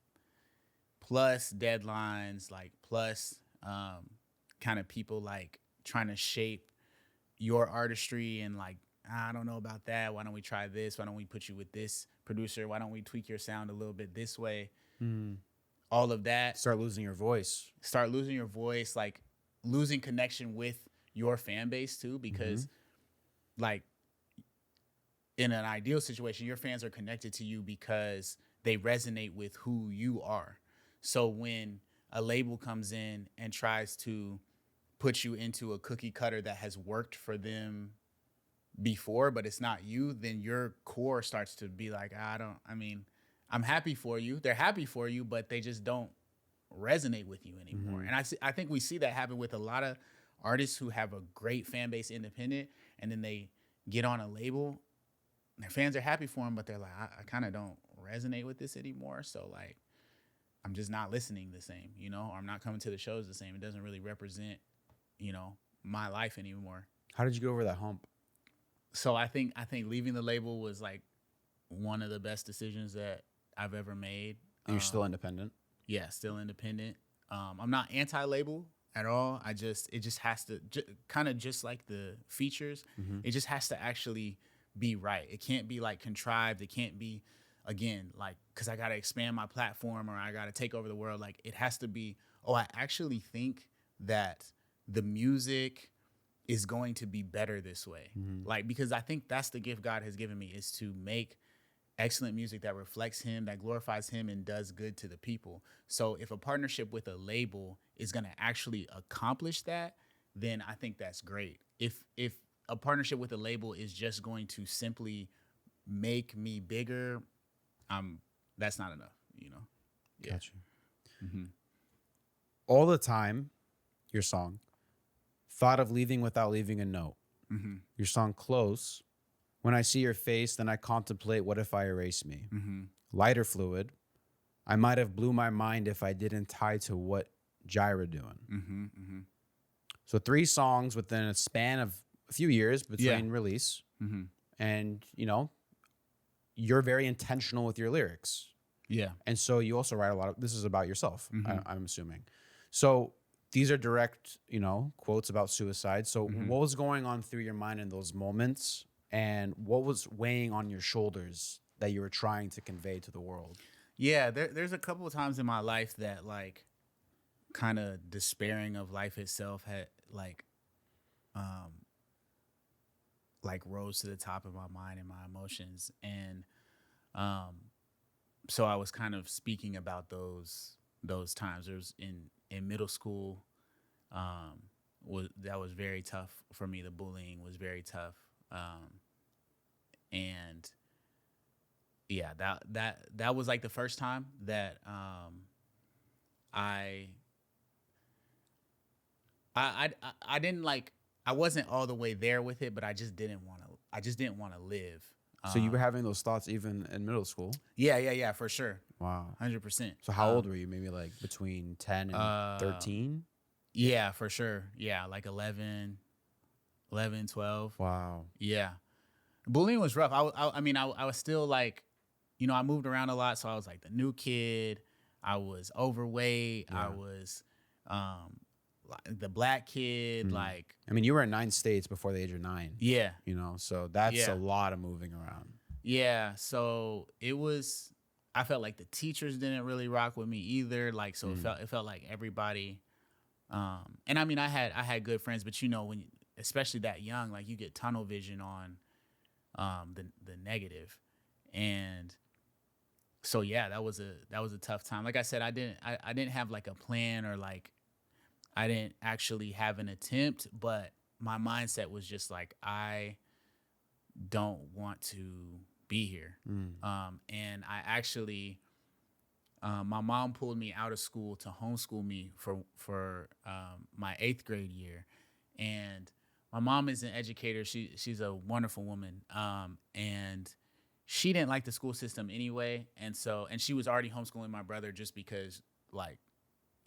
plus deadlines, like plus kind of people like trying to shape your artistry and like, I don't know about that. Why don't we try this? Why don't we put you with this producer? Why don't we tweak your sound a little bit this way? All of that. Start losing your voice, like losing connection with your fan base too, because like in an ideal situation, your fans are connected to you because they resonate with who you are. So when a label comes in and tries to put you into a cookie cutter that has worked for them before, but it's not you, then your core starts to be like, I'm happy for you. They're happy for you, but they just don't resonate with you anymore. And I think we see that happen with a lot of artists who have a great fan base independent, and then they get on a label. Their fans are happy for them, but they're like, I kind of don't resonate with this anymore. So like, I'm just not listening the same, or I'm not coming to the shows the same. It doesn't really represent, my life anymore. How did you get over that hump? So I think leaving the label was like one of the best decisions that I've ever made. And you're still independent? Yeah, still independent. I'm not anti-label at all. It just has to, kind of just like the features, it just has to actually be right. It can't be like contrived. It can't be, again, like, because I got to expand my platform or I got to take over the world. Like, it has to be, I actually think that the music is going to be better this way. Like, because I think that's the gift God has given me, is to make excellent music that reflects him, that glorifies him, and does good to the people. So if a partnership with a label is going to actually accomplish that, then I think that's great. If a partnership with a label is just going to simply make me bigger, that's not enough, Yeah. Gotcha. All the Time, your song, Thought of Leaving Without Leaving a Note. Your song Close, When I see your face, then I contemplate, what if I erase me? Mm-hmm. Lighter fluid. I might have blew my mind if I didn't tie to what Gyra doing. Mm-hmm. Mm-hmm. So 3 songs within a span of a few years between Yeah. release. Mm-hmm. And, you know, you're very intentional with your lyrics. Yeah. And so you also write a lot of, this is about yourself, Mm-hmm. I'm assuming. So these are direct, you know, quotes about suicide. So Mm-hmm. what was going on through your mind in those moments? And what was weighing on your shoulders that you were trying to convey to the world? Yeah, there's a couple of times in my life that like kind of despairing of life itself had like rose to the top of my mind and my emotions. And so I was kind of speaking about those times. There was in middle school, that was very tough for me. The bullying was very tough. And yeah, that was like the first time that I didn't like, I wasn't all the way there with it, but I just didn't want to live. So you were having those thoughts even in middle school? Yeah, for sure. Wow. 100%. So how old were you? Maybe like between 10 and 13? Yeah, for sure. Yeah, like 11, 12. Wow. Yeah. Bullying was rough. I mean, I was still like, you know, I moved around a lot. So I was like the new kid. I was overweight. Yeah. I was the black kid. Like, I mean, you were in 9 states before the age of 9. yeah. You know, so that's Yeah. a lot of moving around. Yeah. So I felt like the teachers didn't really rock with me either. Like, so it felt like everybody, and I mean, I had good friends, but you know, especially that young, like you get tunnel vision on, the negative. And so, yeah, that was a tough time. Like I said, I didn't have like a plan, or like, I didn't actually have an attempt, but my mindset was just like, I don't want to be here. And I actually, my mom pulled me out of school to homeschool me for my 8th grade year. And my mom is an educator. She's a wonderful woman. And she didn't like the school system anyway. And she was already homeschooling my brother just because like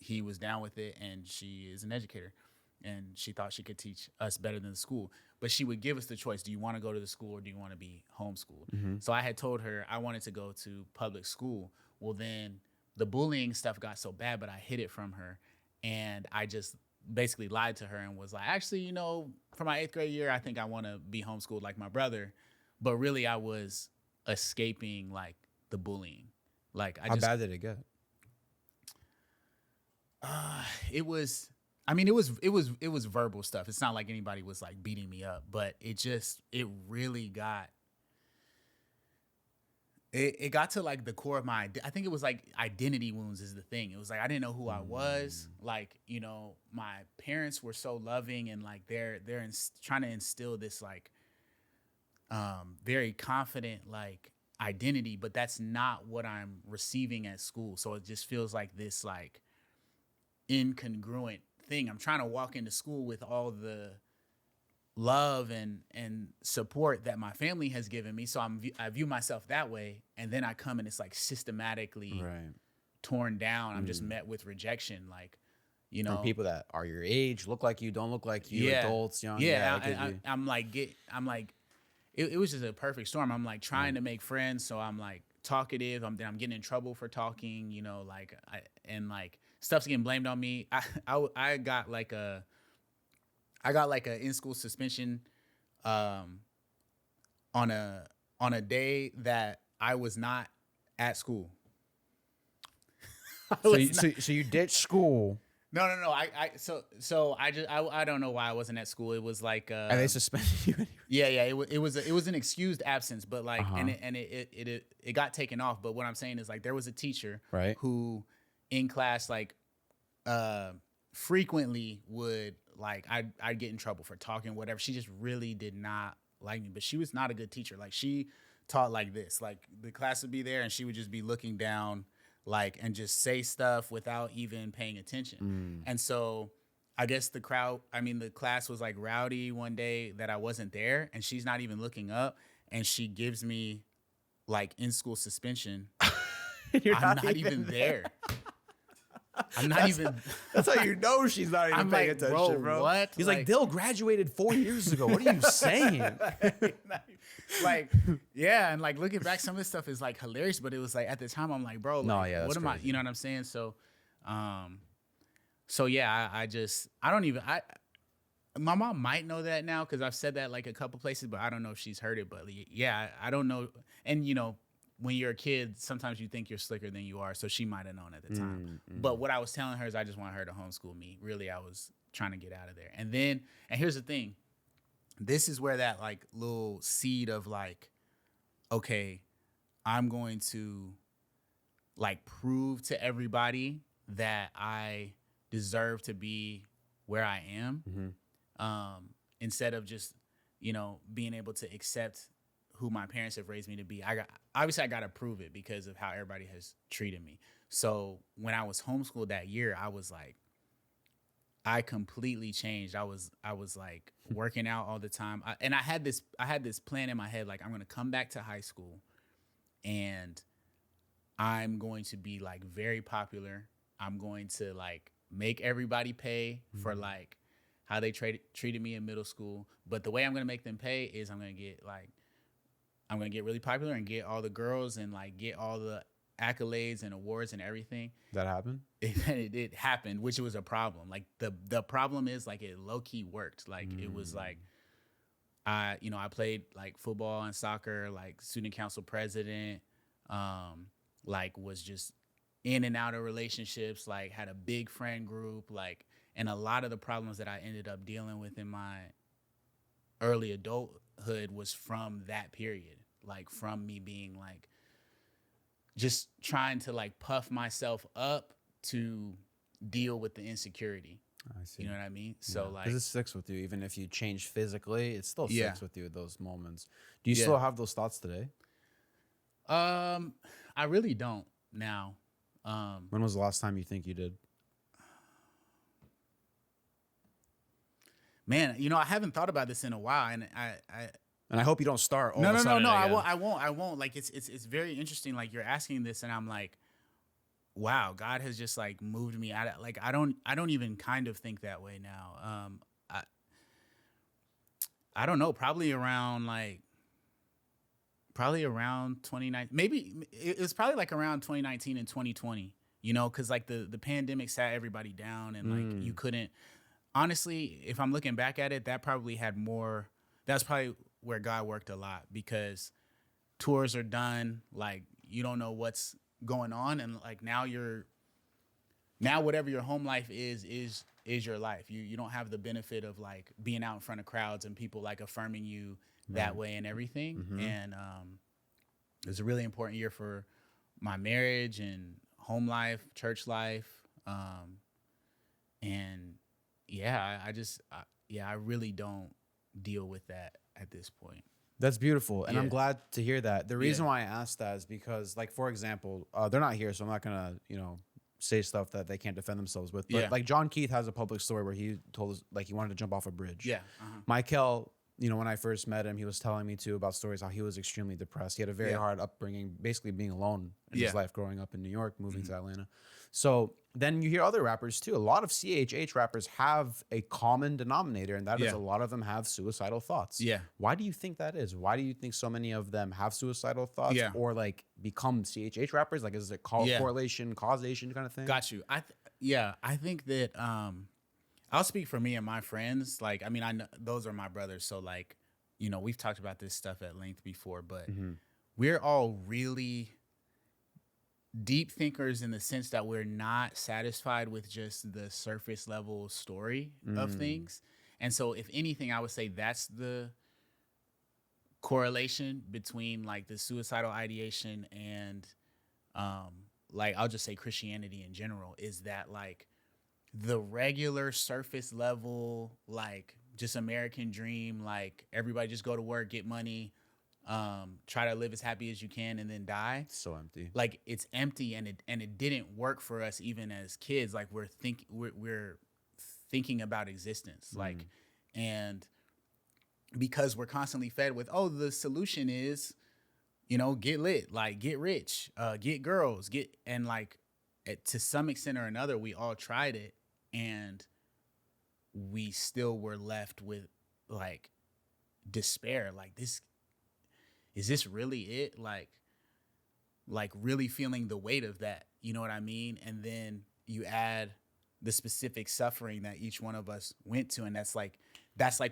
he was down with it, and she is an educator. And she thought she could teach us better than the school. But she would give us the choice. Do you want to go to the school, or do you want to be homeschooled? So I had told her I wanted to go to public school. Well, then the bullying stuff got so bad, but I hid it from her. And I just basically lied to her and was like, actually, you know, for my 8th grade year, I think I want to be homeschooled like my brother. But really, I was escaping like the bullying. Like, How bad did it get? It was, I mean, it was verbal stuff. It's not like anybody was like beating me up, but it really got, it got to like the core of I think it was like identity wounds is the thing. It was like, I didn't know who I was. Like, you know, my parents were so loving, and like they're trying to instill this like, very confident like identity, but that's not what I'm receiving at school. So it just feels like this like incongruent thing. I'm trying to walk into school with all the love and support that my family has given me. So I view myself that way. And then I come and it's like systematically torn down. I'm just met with rejection. Like, you know, from people that are your age, look like you, don't look like you, adults, young. Yeah. I'm like, it was just a perfect storm. I'm like trying to make friends. So I'm like talkative. I'm getting in trouble for talking, you know, like, and like stuff's getting blamed on me. I got like a in-school suspension, on a day that I was not at school. So you ditched school. No. I don't know why I wasn't at school. It was like, And they suspended you anyway. Yeah. It was an excused absence, but like, and it got taken off. But what I'm saying is like, there was a teacher who in class, like, frequently would like, I'd get in trouble for talking, whatever. She just really did not like me, but she was not a good teacher. Like, she taught like this, like the class would be there and she would just be looking down, like, and just say stuff without even paying attention. And so I guess the class was like rowdy one day that I wasn't there, and she's not even looking up. and she gives me like in-school suspension. You're I'm not even there. I'm not even. That's how you know she's not even I'm paying like, attention, bro, bro. what? He's like, Dill graduated 4 years ago. What are you saying? Like, yeah, and like looking back, some of this stuff is like hilarious, but it was like at the time I'm like, bro, like, No, yeah, what that's am I? crazy. You know what I'm saying? So yeah, I don't even. My mom might know that now because I've said that like a couple places, but I don't know if she's heard it. But yeah, I don't know. And you know, when you're a kid, sometimes you think you're slicker than you are. So she might have known at the time. But what I was telling her is I just want her to homeschool me. Really, I was trying to get out of there. And here's the thing. This is where that like little seed of like, okay, I'm going to like prove to everybody that I deserve to be where I am. Instead of just, you know, being able to accept who my parents have raised me to be. I got to prove it because of how everybody has treated me. So when I was homeschooled that year, I was like, I completely changed. I was like working out all the time. I had this plan in my head, like I'm going to come back to high school and I'm going to be like very popular. I'm going to like make everybody pay for like how they treated me in middle school. But the way I'm going to make them pay is I'm going to get really popular and get all the girls and like get all the accolades and awards and everything. That happened? It happened, which was a problem. Like the problem is like it low key worked. Like it was like, I played like football and soccer, like student council president, like was just in and out of relationships, like had a big friend group, like, and a lot of the problems that I ended up dealing with in my early adulthood was from that period, like from me being like, just trying to like puff myself up to deal with the insecurity. I see. You know what I mean? So like, because it sticks with you, even if you change physically, it still Yeah. sticks with you at those moments. Do you Yeah. still have those thoughts today? I really don't now. When was the last time you think you did? Man, you know, I haven't thought about this in a while, and And I hope you don't start all no, of a no, no, sudden no. again. I won't. Like it's very interesting. Like you're asking this, and I'm like, wow, God has just like moved me out of like I don't even kind of think that way now. I don't know. Probably around 2019. Maybe it was probably like around 2019 and 2020. You know, because like the pandemic sat everybody down, and like you couldn't. Honestly, if I'm looking back at it, that probably had more. That's probably where God worked a lot, because tours are done. Like you don't know what's going on, and like now whatever your home life is your life. You don't have the benefit of like being out in front of crowds and people like affirming you that way and everything. And it was a really important year for my marriage and home life, church life, and yeah, I really don't deal with that at this point. That's beautiful, and I'm Yeah. glad to hear that. The reason why I asked that is because, like, for example, they're not here, so I'm not gonna, say stuff that they can't defend themselves with. But Yeah. like John Keith has a public story where he told us like he wanted to jump off a bridge. Yeah. Michael, when I first met him, he was telling me too about stories how he was extremely depressed. He had a very Yeah. hard upbringing, basically being alone in his Yeah. life growing up in New York, moving to Atlanta. So then you hear other rappers too. A lot of CHH rappers have a common denominator, and that is Yeah. a lot of them have suicidal thoughts. Yeah. Why do you think that is? Why do you think so many of them have suicidal thoughts Yeah. or like become CHH rappers? Like, is it correlation, causation kind of thing? Got you. I think that I'll speak for me and my friends. Like, I mean, I know those are my brothers, so like, we've talked about this stuff at length before, but we're all really deep thinkers in the sense that we're not satisfied with just the surface level story of things. And so if anything, I would say that's the correlation between like the suicidal ideation and like I'll just say Christianity in general, is that like the regular surface level, like just American dream, like everybody just go to work, get money, try to live as happy as you can and then die. So empty. Like it's empty, and it didn't work for us even as kids. Like we're thinking about existence, like, and because we're constantly fed with, oh, the solution is, you know, get lit, like get rich, get girls, and like to some extent or another, we all tried it, and we still were left with like despair. Like, is this really it? Like really feeling the weight of that, you know what I mean? And then you add the specific suffering that each one of us went to, and that's like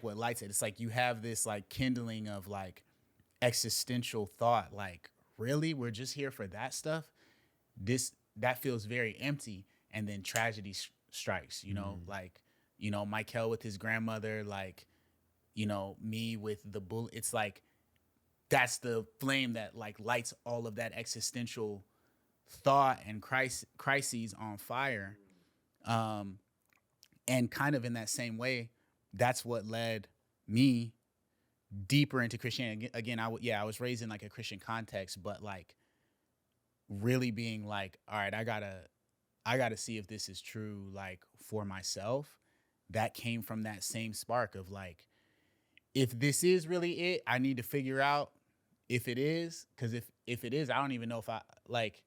what lights it. It's like you have this like kindling of like existential thought, like, really, we're just here for that stuff? That feels very empty. And then tragedy strikes, you know, like, you know, Michael with his grandmother, like, you know, me with the bull. It's like, that's the flame that like lights all of that existential thought and crises on fire. And kind of in that same way, that's what led me deeper into Christianity. Again, I was raised in like a Christian context, but like really being like, all right, I gotta see if this is true, like for myself. That came from that same spark of like, if this is really it, I need to figure out if it is, because if it is, I don't even know if I like.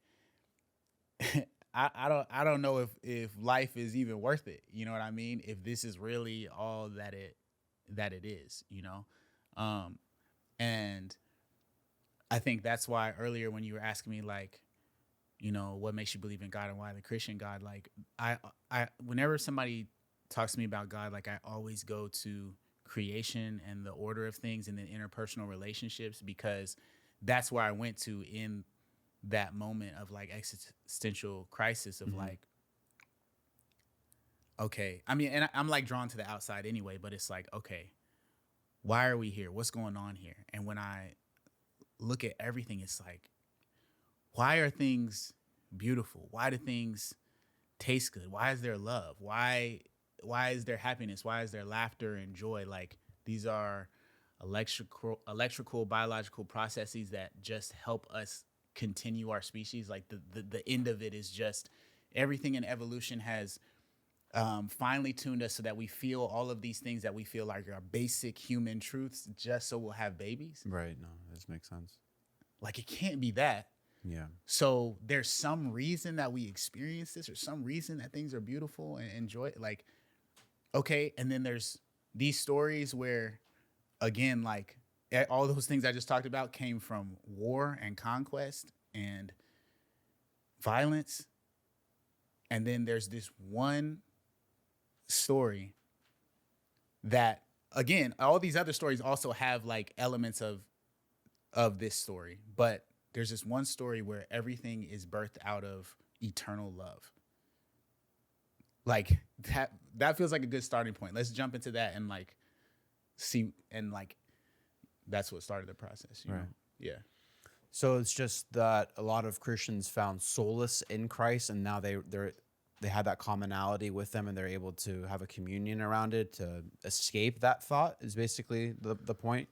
I don't know if life is even worth it. You know what I mean? If this is really all that it is, you know. And I think that's why earlier when you were asking me like, you know, what makes you believe in God and why the Christian God, like I whenever somebody talks to me about God, like I always go to creation and the order of things and then interpersonal relationships, because that's where I went to in that moment of like existential crisis of like, okay, I mean, and I'm like drawn to the outside anyway, but it's like, okay, why are we here? What's going on here? And when I look at everything, it's like, why are things beautiful? Why do things taste good? Why is there love? Why is there happiness? Why is there laughter and joy? Like, these are electrical, biological processes that just help us continue our species. Like the end of it is just everything in evolution has finely tuned us so that we feel all of these things that we feel like are basic human truths, just so we'll have babies. Right. No, this makes sense. Like, it can't be that. Yeah. So there's some reason that we experience this, or some reason that things are beautiful and enjoy. Like, okay. And then there's these stories where, again, like all those things I just talked about came from war and conquest and violence. And then there's this one story that, again, all these other stories also have like elements of this story, but there's this one story where everything is birthed out of eternal love. Like that feels like a good starting point. Let's jump into that and like see, and like that's what started the process, you know? Yeah. So it's just that a lot of Christians found solace in Christ, and now they had that commonality with them, and they're able to have a communion around it to escape that thought, is basically the point.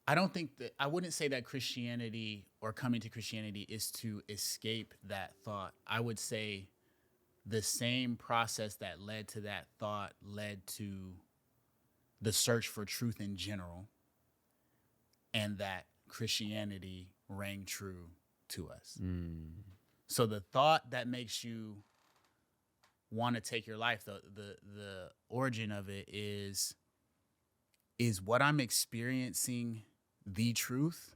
I wouldn't say that Christianity or coming to Christianity is to escape that thought. I would say the same process that led to that thought led to the search for truth in general, and that Christianity rang true to us. So the thought that makes you want to take your life, the origin of it is what I'm experiencing the truth?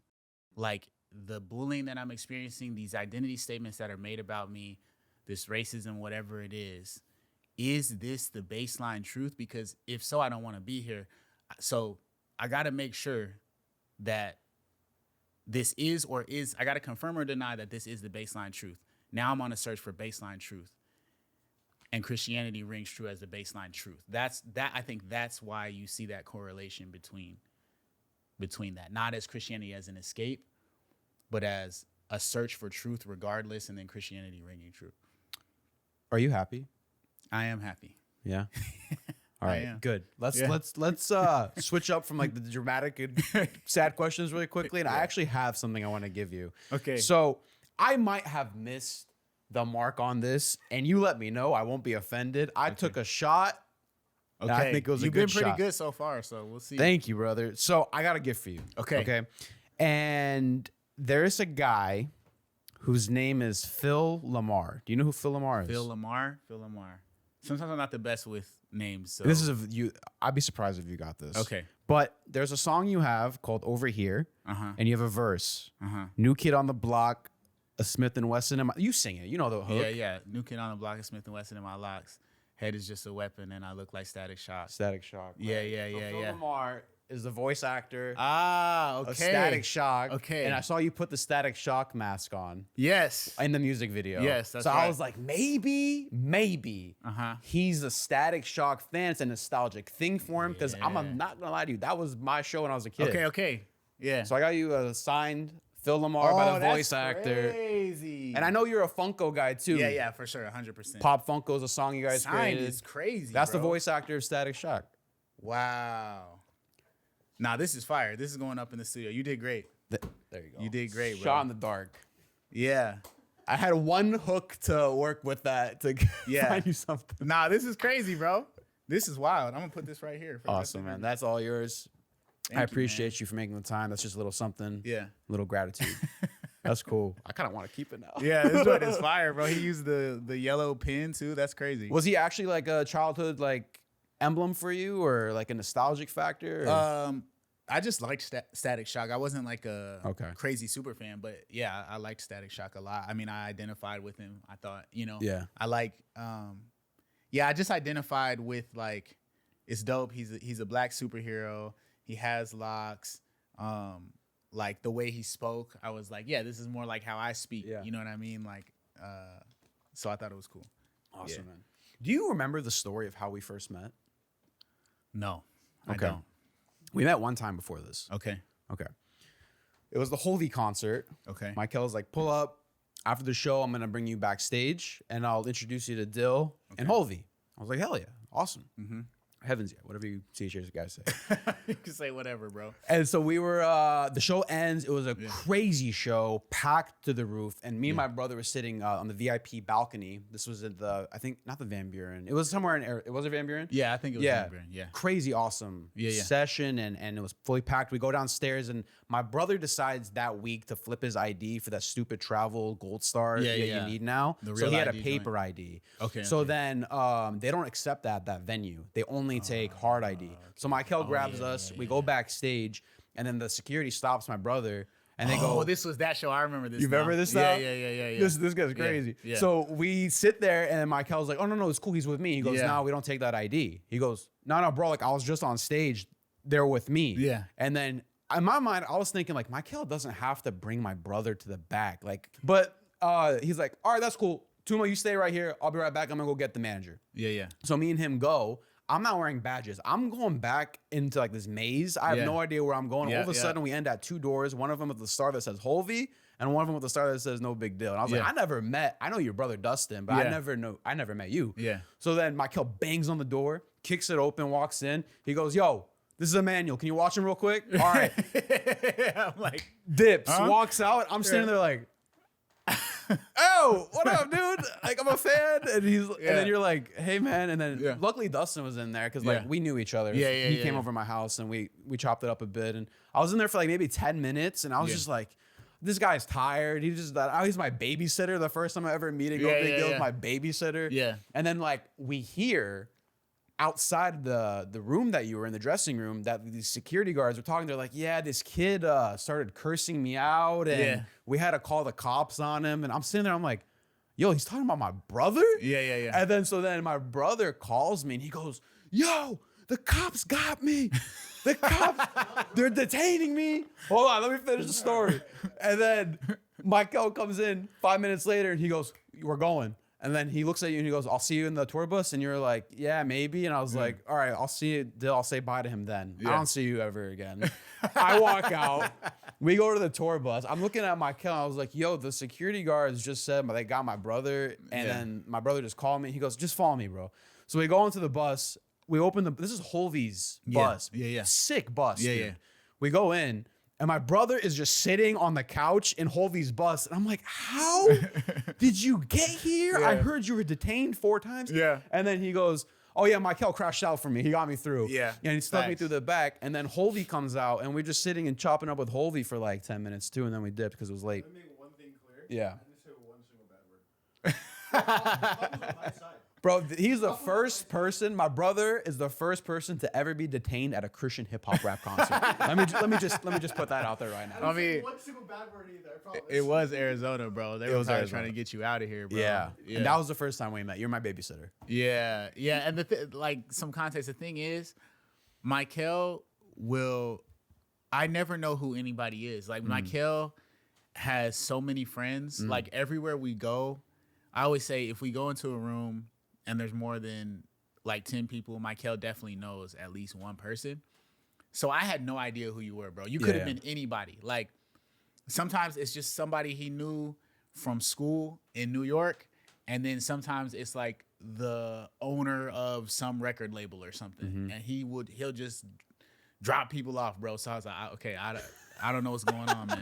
Like the bullying that I'm experiencing, these identity statements that are made about me, this racism, whatever it is this the baseline truth? Because if so, I don't want to be here. So I got to make sure that this is I got to confirm or deny that this is the baseline truth. Now I'm on a search for baseline truth, and Christianity rings true as the baseline truth. I think that's why you see that correlation between that, not as Christianity as an escape, but as a search for truth regardless, and then Christianity ringing true. Are you happy? I am happy. Yeah. All right, am. good. Let's switch up from like the dramatic and sad questions really quickly, and I actually have something I want to give you. Okay. So I might have missed the mark on this, and you let me know. I won't be offended. I took a shot And Okay. I think it was You've a good been pretty shot. good so far, so we'll see. Thank you, brother. So I got a gift for you. Okay. Okay. And there's a guy whose name is Phil Lamar. Do you know who Phil Lamar is? Phil Lamar. Sometimes I'm not the best with names. So. This is I'd be surprised if you got this. Okay. But there's a song you have called Over Here, and you have a verse. New Kid on the Block, a Smith and Wesson. You sing it. You know the hook. Yeah. New Kid on the Block, of Smith and Wesson in my locks. Head is just a weapon, and I look like Static Shock. Static Shock. Yeah, right? yeah, So yeah, Phil yeah. Lamar is the voice actor Okay. of Static Shock. Okay. And I saw you put the Static Shock mask on Yes. in the music video. Yes, that's so I right. was like, maybe he's a Static Shock fan. It's a nostalgic thing for him because I'm not gonna lie to you, that was my show when I was a kid. Okay. Yeah. So I got you a signed Phil Lamar by the that's voice actor. crazy. And I know you're a Funko guy too. Yeah, for sure, 100%. Pop Funko is a song you guys Signed created. is crazy. That's bro. the voice actor of Static Shock. Wow. Nah, this is fire. This is going up in the studio. You did great. There you go. You did great, bro. Shot in the dark. Yeah. I had one hook to work with that to find you something. Nah, this is crazy, bro. This is wild. I'm gonna put this right here. For the rest Awesome, of man. the- That's all yours. Thank I you, appreciate you for making the time. That's just a little something. Yeah. Little gratitude. That's cool. I kind of want to keep it now. Yeah, this joint is fire, bro. He used the yellow pin too. That's crazy. Was he actually like a childhood like emblem for you, or like a nostalgic factor? Or? I just liked Static Shock. I wasn't like a Okay. crazy super fan, but yeah, I liked Static Shock a lot. I mean, I identified with him. I thought, Yeah. I like, I just identified with like, it's dope. He's a black superhero. He has locks. Like the way he spoke, I was like, yeah, this is more like how I speak. Yeah. You know what I mean? Like, so I thought it was cool. Awesome, Yeah. man. Do you remember the story of how we first met? No, Okay. I don't. We met one time before this. Okay. Okay. It was the Hovey concert. Okay. Michael's like, pull up. After the show, I'm going to bring you backstage and I'll introduce you to Dill and Hovey. I was like, hell yeah. Awesome. Heavens yeah. Whatever you CHS guys say. You can say whatever, bro. And so we were, the show ends. It was a crazy show, packed to the roof. And me and my brother were sitting on the VIP balcony. This was at I think, not the Van Buren. It was somewhere it was it Van Buren? Yeah, I think it was Yeah. Van Buren. Yeah. Crazy awesome Yeah. session. And it was fully packed. We go downstairs and my brother decides that week to flip his ID for that stupid travel gold star that you need now. The So real he had a ID paper ID. Okay, So okay. then they don't accept that venue. They only take hard ID. So Michael grabs us. We go backstage, and then the security stops my brother, and they go, Oh, this was that show. I remember this. "You remember now. this now? Yeah. This guy's crazy." yeah. So we sit there, and Michael's like, "Oh no, it's cool. He's with me." He goes, Yeah. "No, we don't take that ID." He goes, "No, bro. Like I was just on stage. They're with me." Yeah. And then in my mind, I was thinking like, Michael doesn't have to bring my brother to the back, like. But he's like, "All right, that's cool. Tuma, you stay right here. I'll be right back. I'm gonna go get the manager." Yeah. So me and him go. I'm not wearing badges. I'm going back into like this maze. I have Yeah. no idea where I'm going. Yeah, All of a yeah. sudden, we end at two doors. One of them with the star that says Hovey, and one of them with the star that says No Big Deal. And I was like, Yeah. I know your brother Dustin, but Yeah. I never met you. Yeah. So then Michael bangs on the door, kicks it open, walks in. He goes, "Yo, this is Emmanuel. Can you watch him real quick?" All right. I'm like, Dips, walks out. I'm standing there like, "Oh, what up, dude? Like, I'm a fan." And and then you're like, "Hey, man." And then luckily Dustin was in there because like Yeah. we knew each other. Yeah, He yeah, came yeah. over to my house and we chopped it up a bit. And I was in there for like maybe 10 minutes, and I was just like, "This guy's tired. He's my babysitter." The first time I ever meeting No Big Deal was my babysitter. Yeah. And then like we hear outside the room that you were in, the dressing room, that these security guards were talking. They're like, "Yeah, this kid started cursing me out, and we had to call the cops on him." And I'm sitting there, I'm like, "Yo, he's talking about my brother?" Yeah. And then my brother calls me and he goes, "Yo, the cops got me. The cops, they're detaining me." Hold on, let me finish the story. And then Michael comes in 5 minutes later and he goes, "We're going." And then he looks at you and he goes, "I'll see you in the tour bus." And you're like, "Yeah, maybe." And I was like, "All right, I'll see you. I'll say bye to him then. I don't see you ever again." I walk out. We go to the tour bus. I'm looking at my account. I was like, "Yo, the security guards just said they got my brother." And then my brother just called me. He goes, "Just follow me, bro." So we go into the bus. We open this is Hovey's bus. Yeah. Sick bus. Yeah, dude. yeah. We go in. And my brother is just sitting on the couch in Hovey's bus. And I'm like, "How did you get here? I heard you were detained 4 times." Yeah. And then he goes, oh yeah, Michael crashed out for me. He got me through. Yeah, And he stuck me facts. through the back. And then Holvey comes out, and we're just sitting and chopping up with Holvey for like 10 minutes too, and then we dipped because it was late. Let me make one thing clear. Yeah. I didn't say one single bad word. I was on my side. Bro, he's the first person. My brother is the first person to ever be detained at a Christian hip hop rap concert. let me just put that out there right now. I mean, One single bad word either. I promise. it was Arizona, bro. They It were was probably Arizona. trying to get you out of here, bro. Yeah. And that was the first time we met. You're my babysitter. Yeah. And like some context, the thing is, Michael I never know who anybody is. Like Michael has so many friends. Like everywhere we go, I always say if we go into a room and there's more than like 10 people, Michael definitely knows at least one person. So I had no idea who you were, bro. You could have been anybody. Like sometimes it's just somebody he knew from school in New York. And then sometimes it's like the owner of some record label or something. And he'll just drop people off, bro. So I was like, okay, I don't know what's going on, man.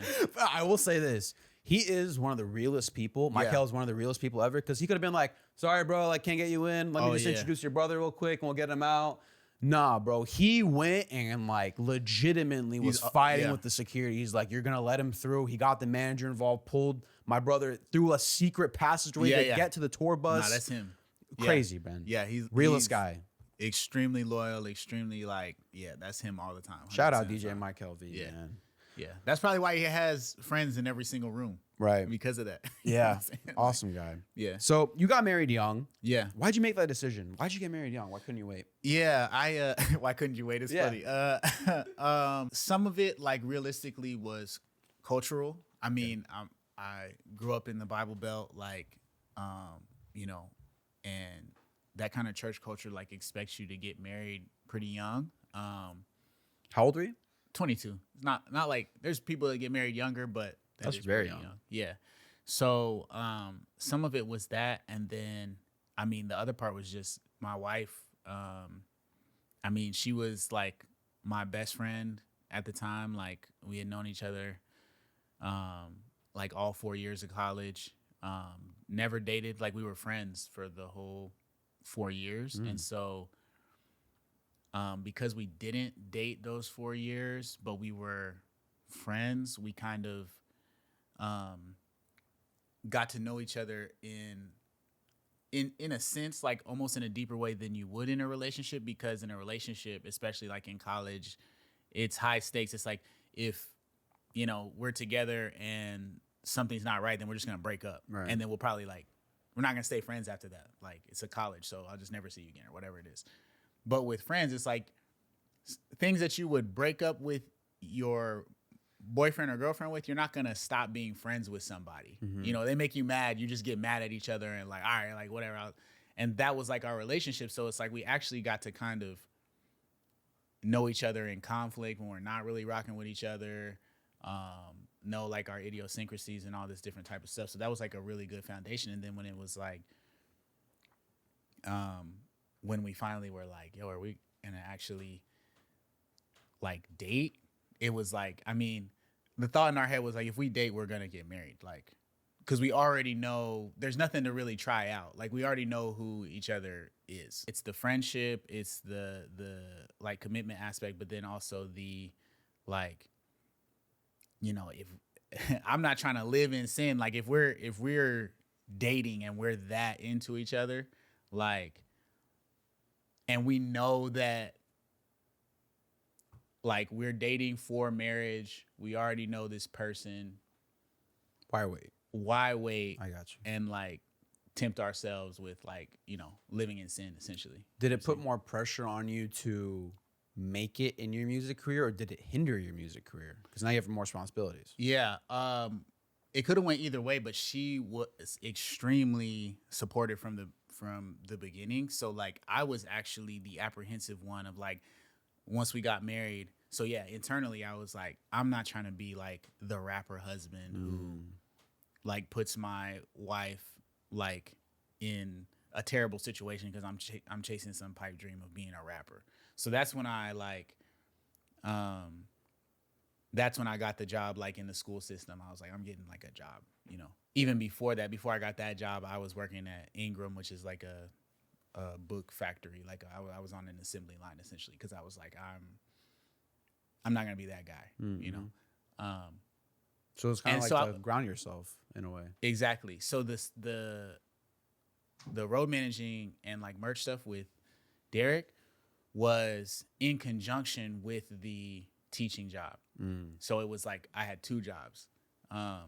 I will say this. He is one of the realest people. Michael is one of the realest people ever because he could have been like, sorry, bro, I can't get you in. Let me just introduce your brother real quick and we'll get him out. Nah, bro. He went and like legitimately was fighting with the security. He's like, you're going to let him through. He got the manager involved, pulled my brother through a secret passageway to get to the tour bus. Nah, that's him. Crazy, man. Yeah, he's realest guy. Extremely loyal, extremely that's him all the time. Shout out 100%, DJ bro. Michael V, man. Yeah, that's probably why he has friends in every single room. Right. Because of that. You know what Yeah. I'm saying? Awesome guy. Yeah. So you got married young. Yeah. Why'd you make that decision? Why'd you get married young? Why couldn't you wait? Yeah, why couldn't you wait? It's Yeah. funny. Some of it, like realistically, was cultural. I mean, I grew up in the Bible Belt, like, you know, and that kind of church culture like expects you to get married pretty young. How old were you? 22. It's not like there's people that get married younger, but That's is very pretty young. Yeah. So some of it was that, and then I mean the other part was just my wife. I mean, she was like my best friend at the time. Like we had known each other like all 4 years of college. Never dated. Like we were friends for the whole 4 years, and so. Because we didn't date those 4 years, but we were friends, we kind of got to know each other in a sense, like almost in a deeper way than you would in a relationship, because in a relationship, especially like in college, it's high stakes. It's like if, you know, we're together and something's not right, then we're just going to break up. Right. And then we'll probably we're not going to stay friends after that. Like it's a college, so I'll just never see you again or whatever it is. But with friends, it's like things that you would break up with your boyfriend or girlfriend with, you're not going to stop being friends with somebody. You know, they make you mad. You just get mad at each other and like, all right, like whatever. And that was like our relationship. So it's like we actually got to kind of know each other in conflict when we're not really rocking with each other, know like our idiosyncrasies and all this different type of stuff. So that was like a really good foundation. And then when it was like, when we finally were like, yo, are we gonna actually like date? It was like, I mean, the thought in our head was like, if we date, we're gonna get married. Like, cause we already know there's nothing to really try out. Like we already know who each other is. It's the friendship, it's the like commitment aspect, but then also the like, you know, if I'm not trying to live in sin, like if we're dating and we're that into each other, like, and we know that, like, we're dating for marriage. We already know this person. Why wait? Why wait? I got you. And, like, tempt ourselves with, like, you know, living in sin, essentially. Did it put more pressure on you to make it in your music career, or did it hinder your music career? Because now you have more responsibilities. Yeah. It could have went either way, but she was extremely supportive from the beginning. So like I was actually the apprehensive one of like, once we got married. So yeah, internally I was like, I'm not trying to be like the rapper husband who like puts my wife like in a terrible situation because I'm chasing some pipe dream of being a rapper. So that's when I like, that's when I got the job like in the school system. I was like, I'm getting like a job, you know. Even before that, before I got that job, I was working at Ingram, which is like a book factory. Like I was on an assembly line essentially because I was like, I'm not gonna be that guy, you know. So it's kind And of so like to ground yourself in a way. Exactly. So the road managing and like merch stuff with Derek was in conjunction with the teaching job. So it was like I had 2 jobs.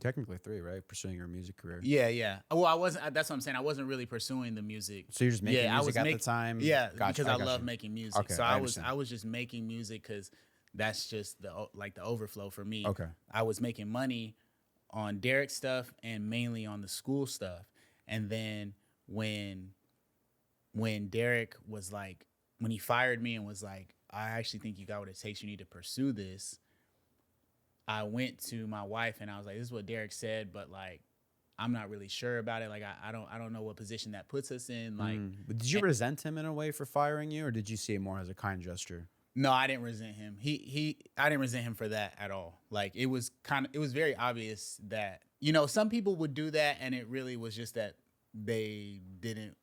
Technically 3, right? Pursuing your music career. Yeah. Well, I wasn't. That's what I'm saying. I wasn't really pursuing the music. So you're just making I music was at the time? Yeah, Gotcha, because I I got love you. making music. Okay, So I I was understand. just making music because that's just the overflow for me. Okay. I was making money on Derek's stuff and mainly on the school stuff. And then when Derek was like, when he fired me and was like, I actually think you got what it takes. You need to pursue this. I went to my wife and I was like, this is what Derek said, but like, I'm not really sure about it. Like, I don't know what position that puts us in. Like, But did you resent him in a way for firing you, or did you see it more as a kind gesture? no, I didn't resent him. I didn't resent him for that at all. Like, it was very obvious that, you know, some people would do that and it really was just that they didn't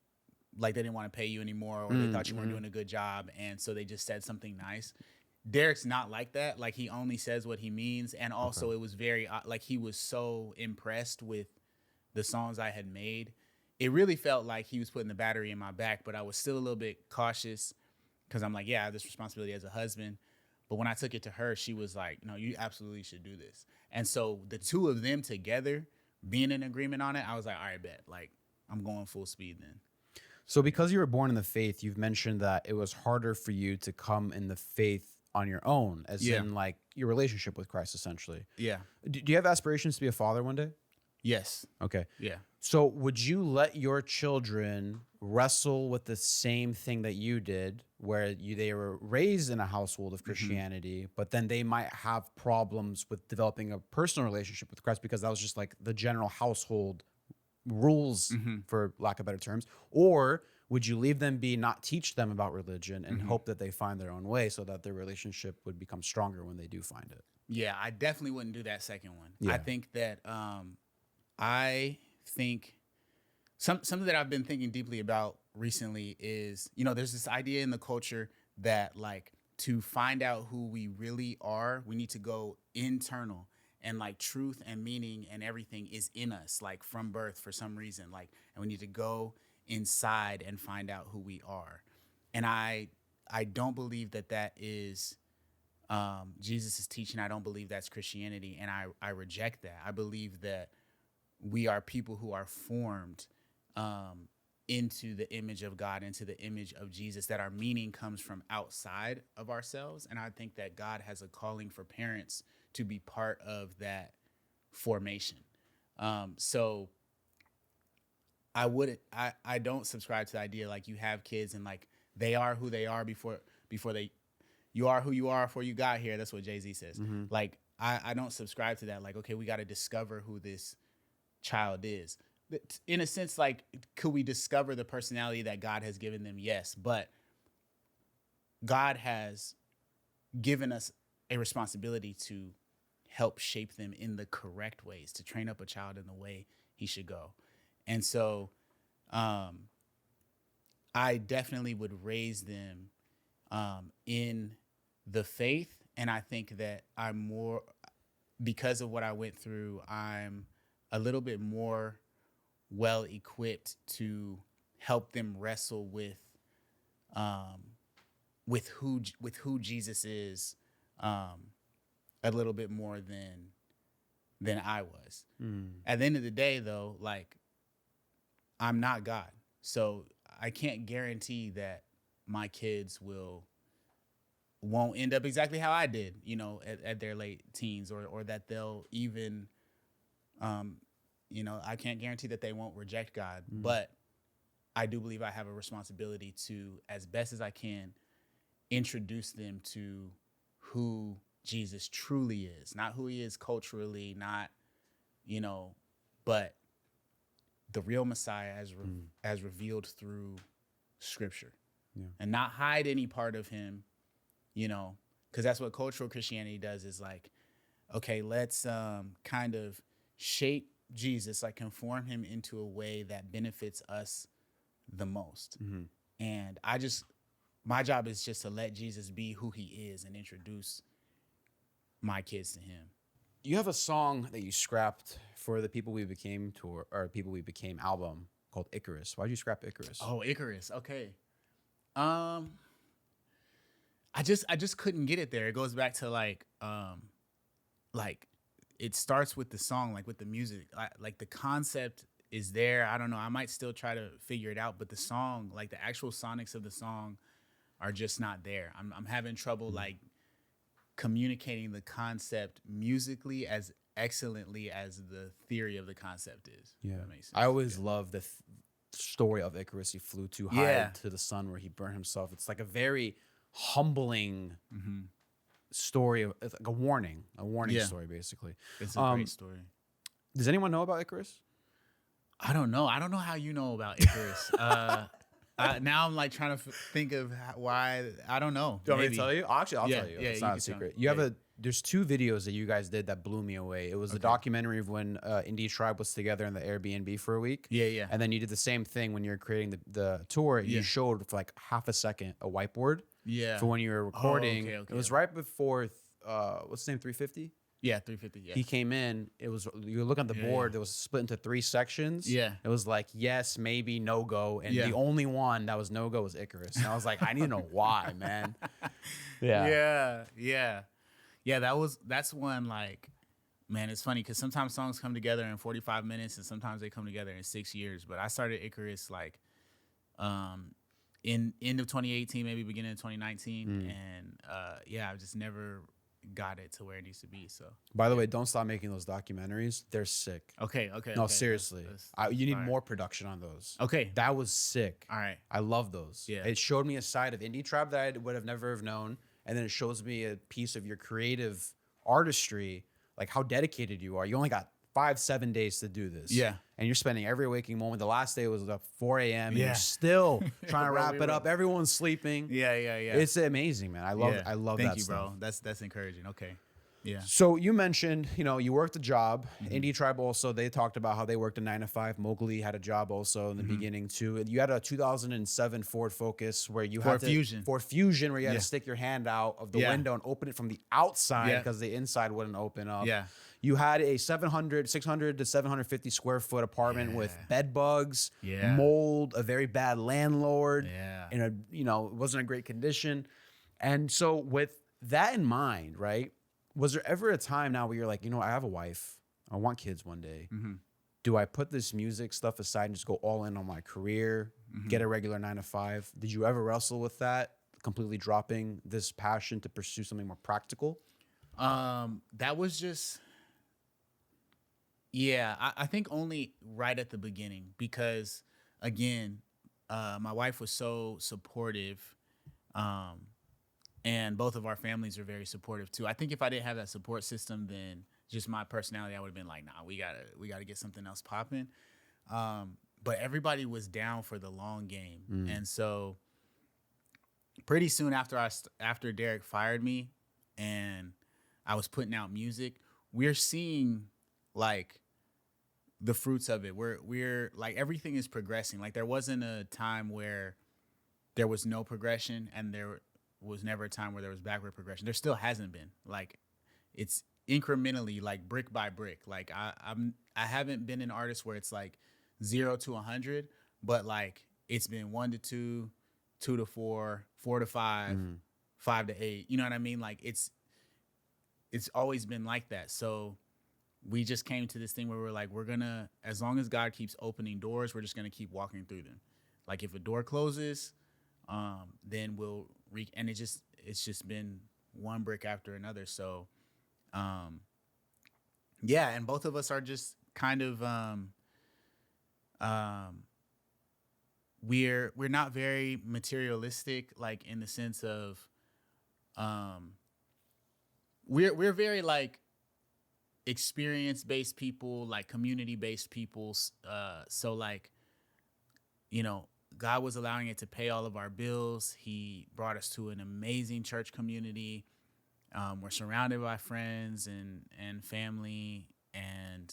want to pay you anymore, or they thought you weren't doing a good job. And so they just said something nice. Derek's not like that. Like, he only says what he means. And also it was very, like, he was so impressed with the songs I had made. It really felt like he was putting the battery in my back, but I was still a little bit cautious because I'm like, yeah, I have this responsibility as a husband. But when I took it to her, she was like, no, you absolutely should do this. And so the 2 of them together being in agreement on it, I was like, all right, bet. Like, I'm going full speed then. So because you were born in the faith, you've mentioned that it was harder for you to come in the faith on your own, as in like your relationship with Christ, essentially. Yeah. Do you have aspirations to be a father one day? Yes. Okay. Yeah. So would you let your children wrestle with the same thing that you did, where they were raised in a household of Christianity, but then they might have problems with developing a personal relationship with Christ because that was just like the general household rules, for lack of better terms? Or would you leave them be, not teach them about religion, and hope that they find their own way so that their relationship would become stronger when they do find it? Yeah, I definitely wouldn't do that second one. Yeah. I think that something that I've been thinking deeply about recently is, you know, there's this idea in the culture that like to find out who we really are, we need to go internal, and like truth and meaning and everything is in us, like from birth for some reason, like, and we need to go inside and find out who we are. And I don't believe that is Jesus' teaching. I don't believe that's Christianity, and I reject that. I believe that we are people who are formed into the image of God, into the image of Jesus, that our meaning comes from outside of ourselves. And I think that God has a calling for parents to be part of that formation. So I don't subscribe to the idea like you have kids and like they are who they are before you are who you are before you got here. That's what Jay-Z says. Like, I don't subscribe to that. Like, okay, we got to discover who this child is. In a sense, like, could we discover the personality that God has given them? Yes, but God has given us a responsibility to help shape them in the correct ways, to train up a child in the way he should go. And so I definitely would raise them in the faith. And I think that because of what I went through, I'm a little bit more well equipped to help them wrestle with who Jesus is, a little bit more than I was. At the end of the day, though, like, I'm not God, so I can't guarantee that my kids won't end up exactly how I did, you know, at their late teens, or that they'll even, you know, I can't guarantee that they won't reject God, but I do believe I have a responsibility to, as best as I can, introduce them to who Jesus truly is, not who he is culturally, not, you know, but the real Messiah as revealed through Scripture, and not hide any part of him, you know, because that's what cultural Christianity does, is like, okay, let's kind of shape Jesus, like conform him into a way that benefits us the most. And my job is just to let Jesus be who he is and introduce my kids to him. You have a song that you scrapped for the People We Became tour, or People We Became album, called Icarus. Why'd you scrap Icarus? Oh, Icarus. Okay. I just couldn't get it there. It goes back to like it starts with the song, like with the music, like the concept is there. I don't know. I might still try to figure it out, but the song, like the actual sonics of the song are just not there. I'm having trouble like communicating the concept musically as excellently as the theory of the concept is. Yeah. If that makes sense. I always love the story of Icarus. He flew too high to the sun where he burned himself. It's like a very humbling story. It's like a warning story, basically. It's a great story. Does anyone know about Icarus? I don't know. I don't know how you know about Icarus. Now I'm like trying to think of why. I don't know. Do you want me to tell you? Actually, I'll tell you. Yeah, It's you not can a tell secret. me. There's 2 videos that you guys did that blew me away. It was the documentary of when Indie Tribe was together in the Airbnb for a week. Yeah. And then you did the same thing when you were creating the tour. You showed for like half a second a whiteboard. Yeah. For when you were recording. okay. It was right before what's his name? 350. Yeah, 350. Yeah. He came in. It was you look at the board. It was split into 3 sections. Yeah. It was like yes, maybe, no go, and the only one that was no go was Icarus. And I was like, I need to know why, man. Yeah. That's one, like, man, it's funny because sometimes songs come together in 45 minutes and sometimes they come together in 6 years. But I started Icarus like in end of 2018, maybe beginning of 2019. And I've just never got it to where it needs to be. So By the way, don't stop making those documentaries. They're sick. okay. No, seriously. You need fire. more production on those. Okay. That was sick. All right. I love those. Yeah. It showed me a side of Indie Tribe that I would have never have known. And then it shows me a piece of your creative artistry, like how dedicated you are. You only got 5-7 days to do this. Yeah. And you're spending every waking moment. The last day was up 4 a.m. And Yeah. you're still trying to Bro, wrap it up. Everyone's sleeping. Yeah. It's amazing, man. I love Thank that you, stuff. bro. That's encouraging. Okay. Yeah. So you mentioned, you worked a job. Indie Tribe also, they talked about how they worked a 9 to 5. Mowgli had a job also in the beginning too. And you had a 2007 Ford Focus where you had Ford Fusion, where you had to stick your hand out of the window and open it from the outside because the inside wouldn't open up. Yeah. You had a 600 to 750 square foot apartment with bed bugs, mold, a very bad landlord, in it wasn't a great condition. And so with that in mind, right? Was there ever a time now where you're like, I have a wife, I want kids one day. Do I put this music stuff aside and just go all in on my career, get a regular 9 to 5? Did you ever wrestle with that, completely dropping this passion to pursue something more practical? That was just, I think only right at the beginning because, again, my wife was so supportive. And both of our families are very supportive too. I think if I didn't have that support system, then just my personality, I would have been like, nah, we gotta get something else popping. But everybody was down for the long game. And so pretty soon after Derek fired me and I was putting out music, we're seeing like the fruits of it. We're like, everything is progressing. Like there wasn't a time where there was no progression and there was never a time where there was backward progression. There still hasn't been. Like it's incrementally, like brick by brick. Like I haven't been an artist where it's like 0 to 100, but like it's been 1 to 2, 2 to 4, 4 to 5, 5 to 8. You know what I mean? Like it's always been like that. So we just came to this thing where we're like, as long as God keeps opening doors, we're just gonna keep walking through them. Like if a door closes, then we'll and it's just been one brick after another. So, and both of us are just kind of, we're not very materialistic, like in the sense of, we're very like experience-based people, like community-based people. So like, God was allowing it to pay all of our bills. He brought us to an amazing church community. We're surrounded by friends and family, and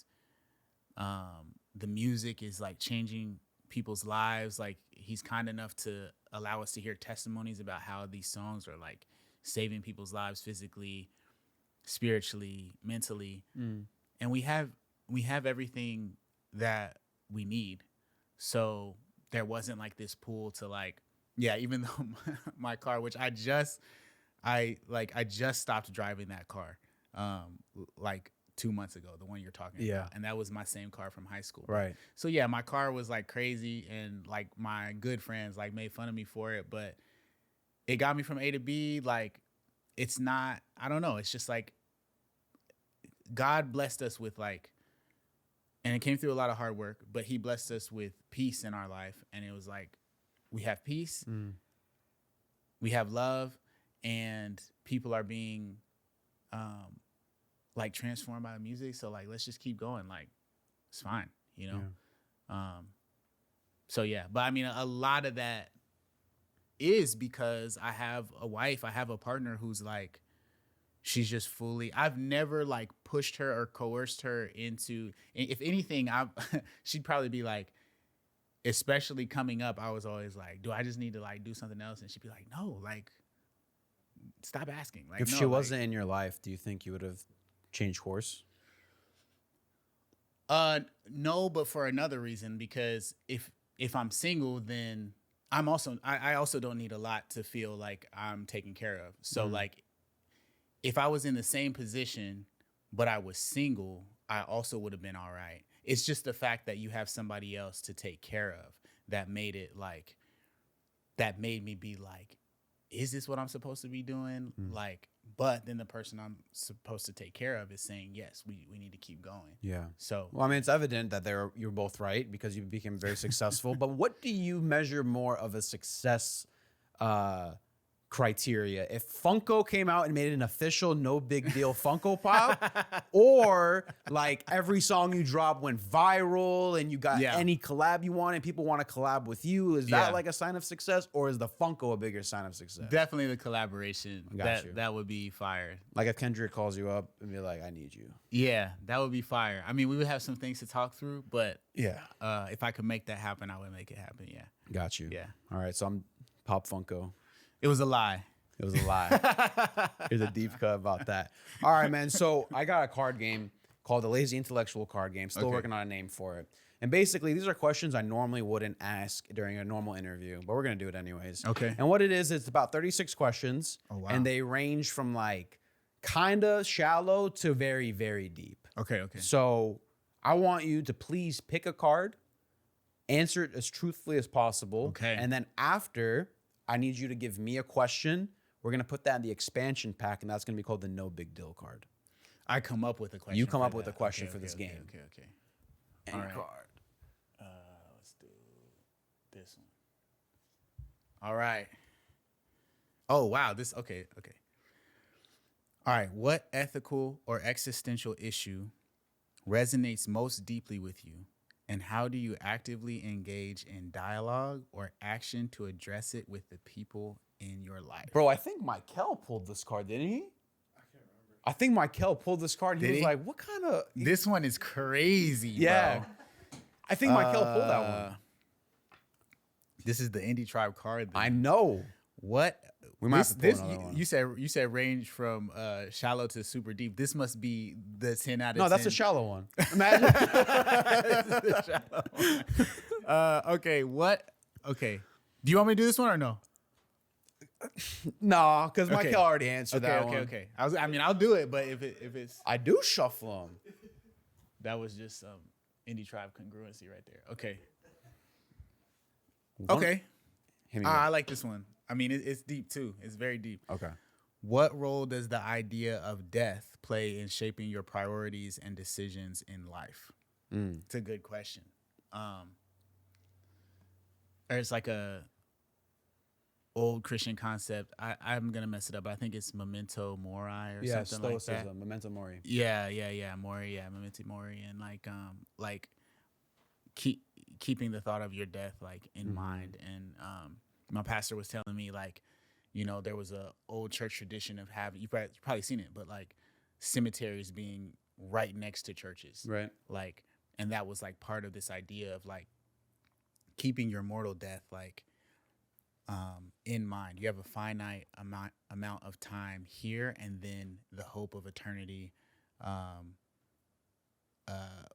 the music is like changing people's lives. Like, he's kind enough to allow us to hear testimonies about how these songs are like saving people's lives physically, spiritually, mentally. And we have everything that we need. So there wasn't like this pull to like, yeah, even though my car, which I just stopped driving that car like 2 months ago, the one you're talking about. And that was my same car from high school. Right. So yeah, my car was like crazy, and like my good friends like made fun of me for it, but it got me from A to B. Like, it's not, I don't know, it's just like God blessed us with like, and it came through a lot of hard work, but he blessed us with peace in our life. And it was like, we have peace, we have love, and people are being like transformed by the music. So like, let's just keep going. Like, it's fine, you know? Yeah. So yeah, but I mean, a lot of that is because I have a wife, I have a partner who's like, she's just fully, I've never like pushed her or coerced her into, if anything, she'd probably be like, especially coming up, I was always like, do I just need to like do something else? And she'd be like, no, like, stop asking. Like, If no, she wasn't in your life, do you think you would have changed course? No, but for another reason, because if I'm single, then I also don't need a lot to feel like I'm taken care of. So like, if I was in the same position, but I was single, I also would have been all right. It's just the fact that you have somebody else to take care of that made me be like, is this what I'm supposed to be doing? Like, but then the person I'm supposed to take care of is saying, yes, we need to keep going. Yeah. So, well, I mean, it's evident that you're both right because you became very successful. But what do you measure more of a success criteria? If Funko came out and made an official No Big Deal Funko Pop, or like every song you drop went viral and you got any collab you want and people want to collab with you, is that like a sign of success, or is the Funko a bigger sign of success? Definitely the collaboration. That would be fire. Like if Kendrick calls you up and be like, I need you. Yeah, that would be fire. I mean, we would have some things to talk through, but yeah, if I could make that happen, I would make it happen. Yeah. Got you. Yeah. All right. So I'm Pop Funko. It was a lie. It was a lie. Here's a deep cut about that. All right, man. So I got a card game called the Lazy Intellectual Card Game. Still working on a name for it. And basically, these are questions I normally wouldn't ask during a normal interview, but we're going to do it anyways. Okay. And what it is, it's about 36 questions. Oh, wow. And they range from like kind of shallow to very, very deep. Okay. So I want you to please pick a card, answer it as truthfully as possible. Okay. And then after, I need you to give me a question. We're going to put that in the expansion pack, and that's going to be called the No Big Deal card. I come up with a question. You come up with a question for this game. Okay. Any All right. card. Let's do this one. All right. Oh, wow. Okay. All right. What ethical or existential issue resonates most deeply with you? And how do you actively engage in dialogue or action to address it with the people in your life? Bro, I think Michael pulled this card, didn't he? I can't remember. I think Michael pulled this card. He was like, what kind of... This one is crazy, yeah. bro. I think Michael pulled that one. This is the Indie Tribe card. I know. What? We might have to pull another one. You said range from shallow to super deep. This must be the 10 out of 10. No, that's a shallow one. Imagine. Okay, what? Okay. Do you want me to do this one or no? No, because Michael already answered that one. Okay. I'll do it, but if it's I do shuffle them. that was just some Indie Tribe congruency right there. Okay. One- Okay. Hit me I up. like this one. I mean, it's deep too. It's very deep. Okay. What role does the idea of death play in shaping your priorities and decisions in life? It's a good question. There's like a old Christian concept. I'm gonna mess it up. I think it's memento mori or something like that. Stoicism, memento mori. Yeah, mori, memento mori, and like keeping the thought of your death like in mind. And my pastor was telling me like, you know, there was a old church tradition of having, you've probably seen it, but like cemeteries being right next to churches. Right. Like, and that was like part of this idea of like keeping your mortal death like in mind. You have a finite amount of time here, and then the hope of eternity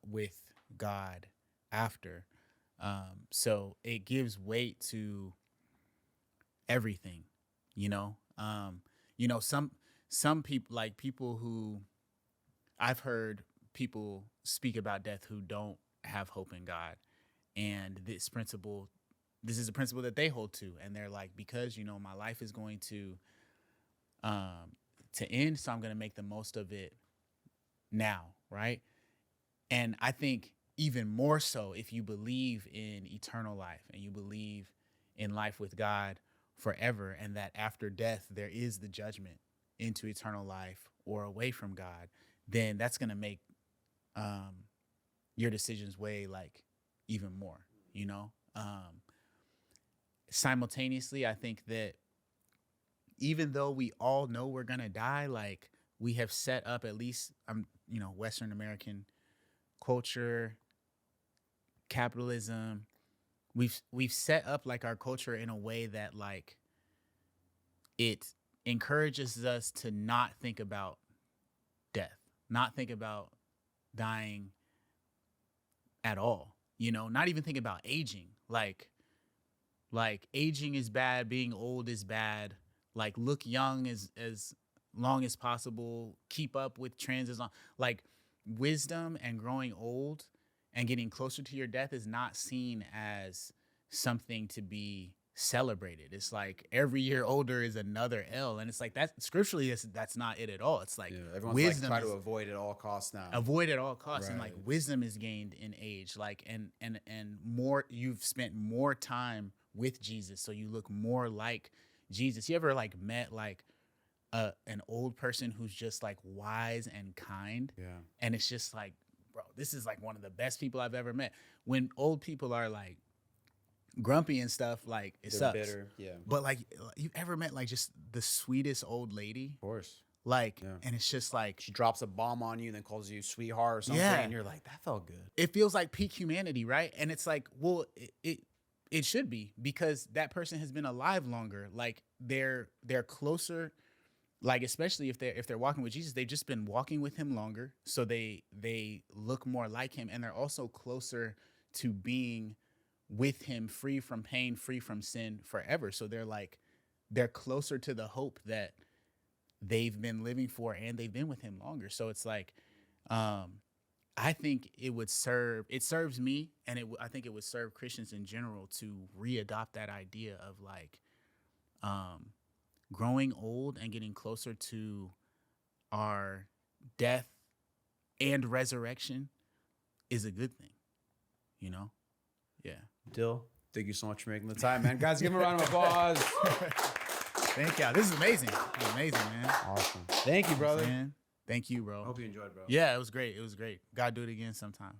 with God after. So it gives weight to everything, you know. Some people, like people who I've heard people speak about death who don't have hope in God, and this is a principle that they hold to, and they're like, because my life is going to end, so I'm going to make the most of it now, right? And I think even more so if you believe in eternal life and you believe in life with God forever, and that after death there is the judgment into eternal life or away from God, then that's going to make your decisions weigh like even more, simultaneously, I think that even though we all know we're going to die, like we have set up, at least Western American culture, capitalism, we've set up like our culture in a way that like it encourages us to not think about death, not think about dying at all, not even think about aging. Like aging is bad, being old is bad. Like look young as long as possible, keep up with trends as long. Like wisdom and growing old and getting closer to your death is not seen as something to be celebrated. It's like every year older is another L, and it's like that scripturally that's not it at all. It's like everyone's wisdom like try to avoid at all costs now. Avoid at all costs, Right. and like wisdom is gained in age. Like and more, you've spent more time with Jesus, so you look more like Jesus. You ever like met like an old person who's just like wise and kind? Yeah. And it's just like, bro, this is like one of the best people I've ever met. When old people are like grumpy and stuff, like it They're sucks. bitter. Yeah. But like, you ever met like just the sweetest old lady? Of course. Like, Yeah. and it's just like, She drops a bomb on you and then calls you sweetheart or something, Yeah. and you're like, that felt good. it feels like peak humanity, right? And it's like, well, it should be, because that person has been alive longer. Like they're closer, like especially if they're walking with Jesus, they've just been walking with him longer, so they look more like him, and they're also closer to being with him, free from pain, free from sin forever. So they're closer to the hope that they've been living for, and they've been with him longer. So it's like, I think it serves me, and I think it would serve Christians in general to readopt that idea of like, growing old and getting closer to our death and resurrection is a good thing, Yeah. Dill, thank you so much for making the time, man. Guys, give him a round of applause. Thank y'all. This is amazing. This is amazing, man. Awesome. Thank you, brother. Man. Thank you, bro. I hope you enjoyed, bro. Yeah, it was great. God, do it again sometime.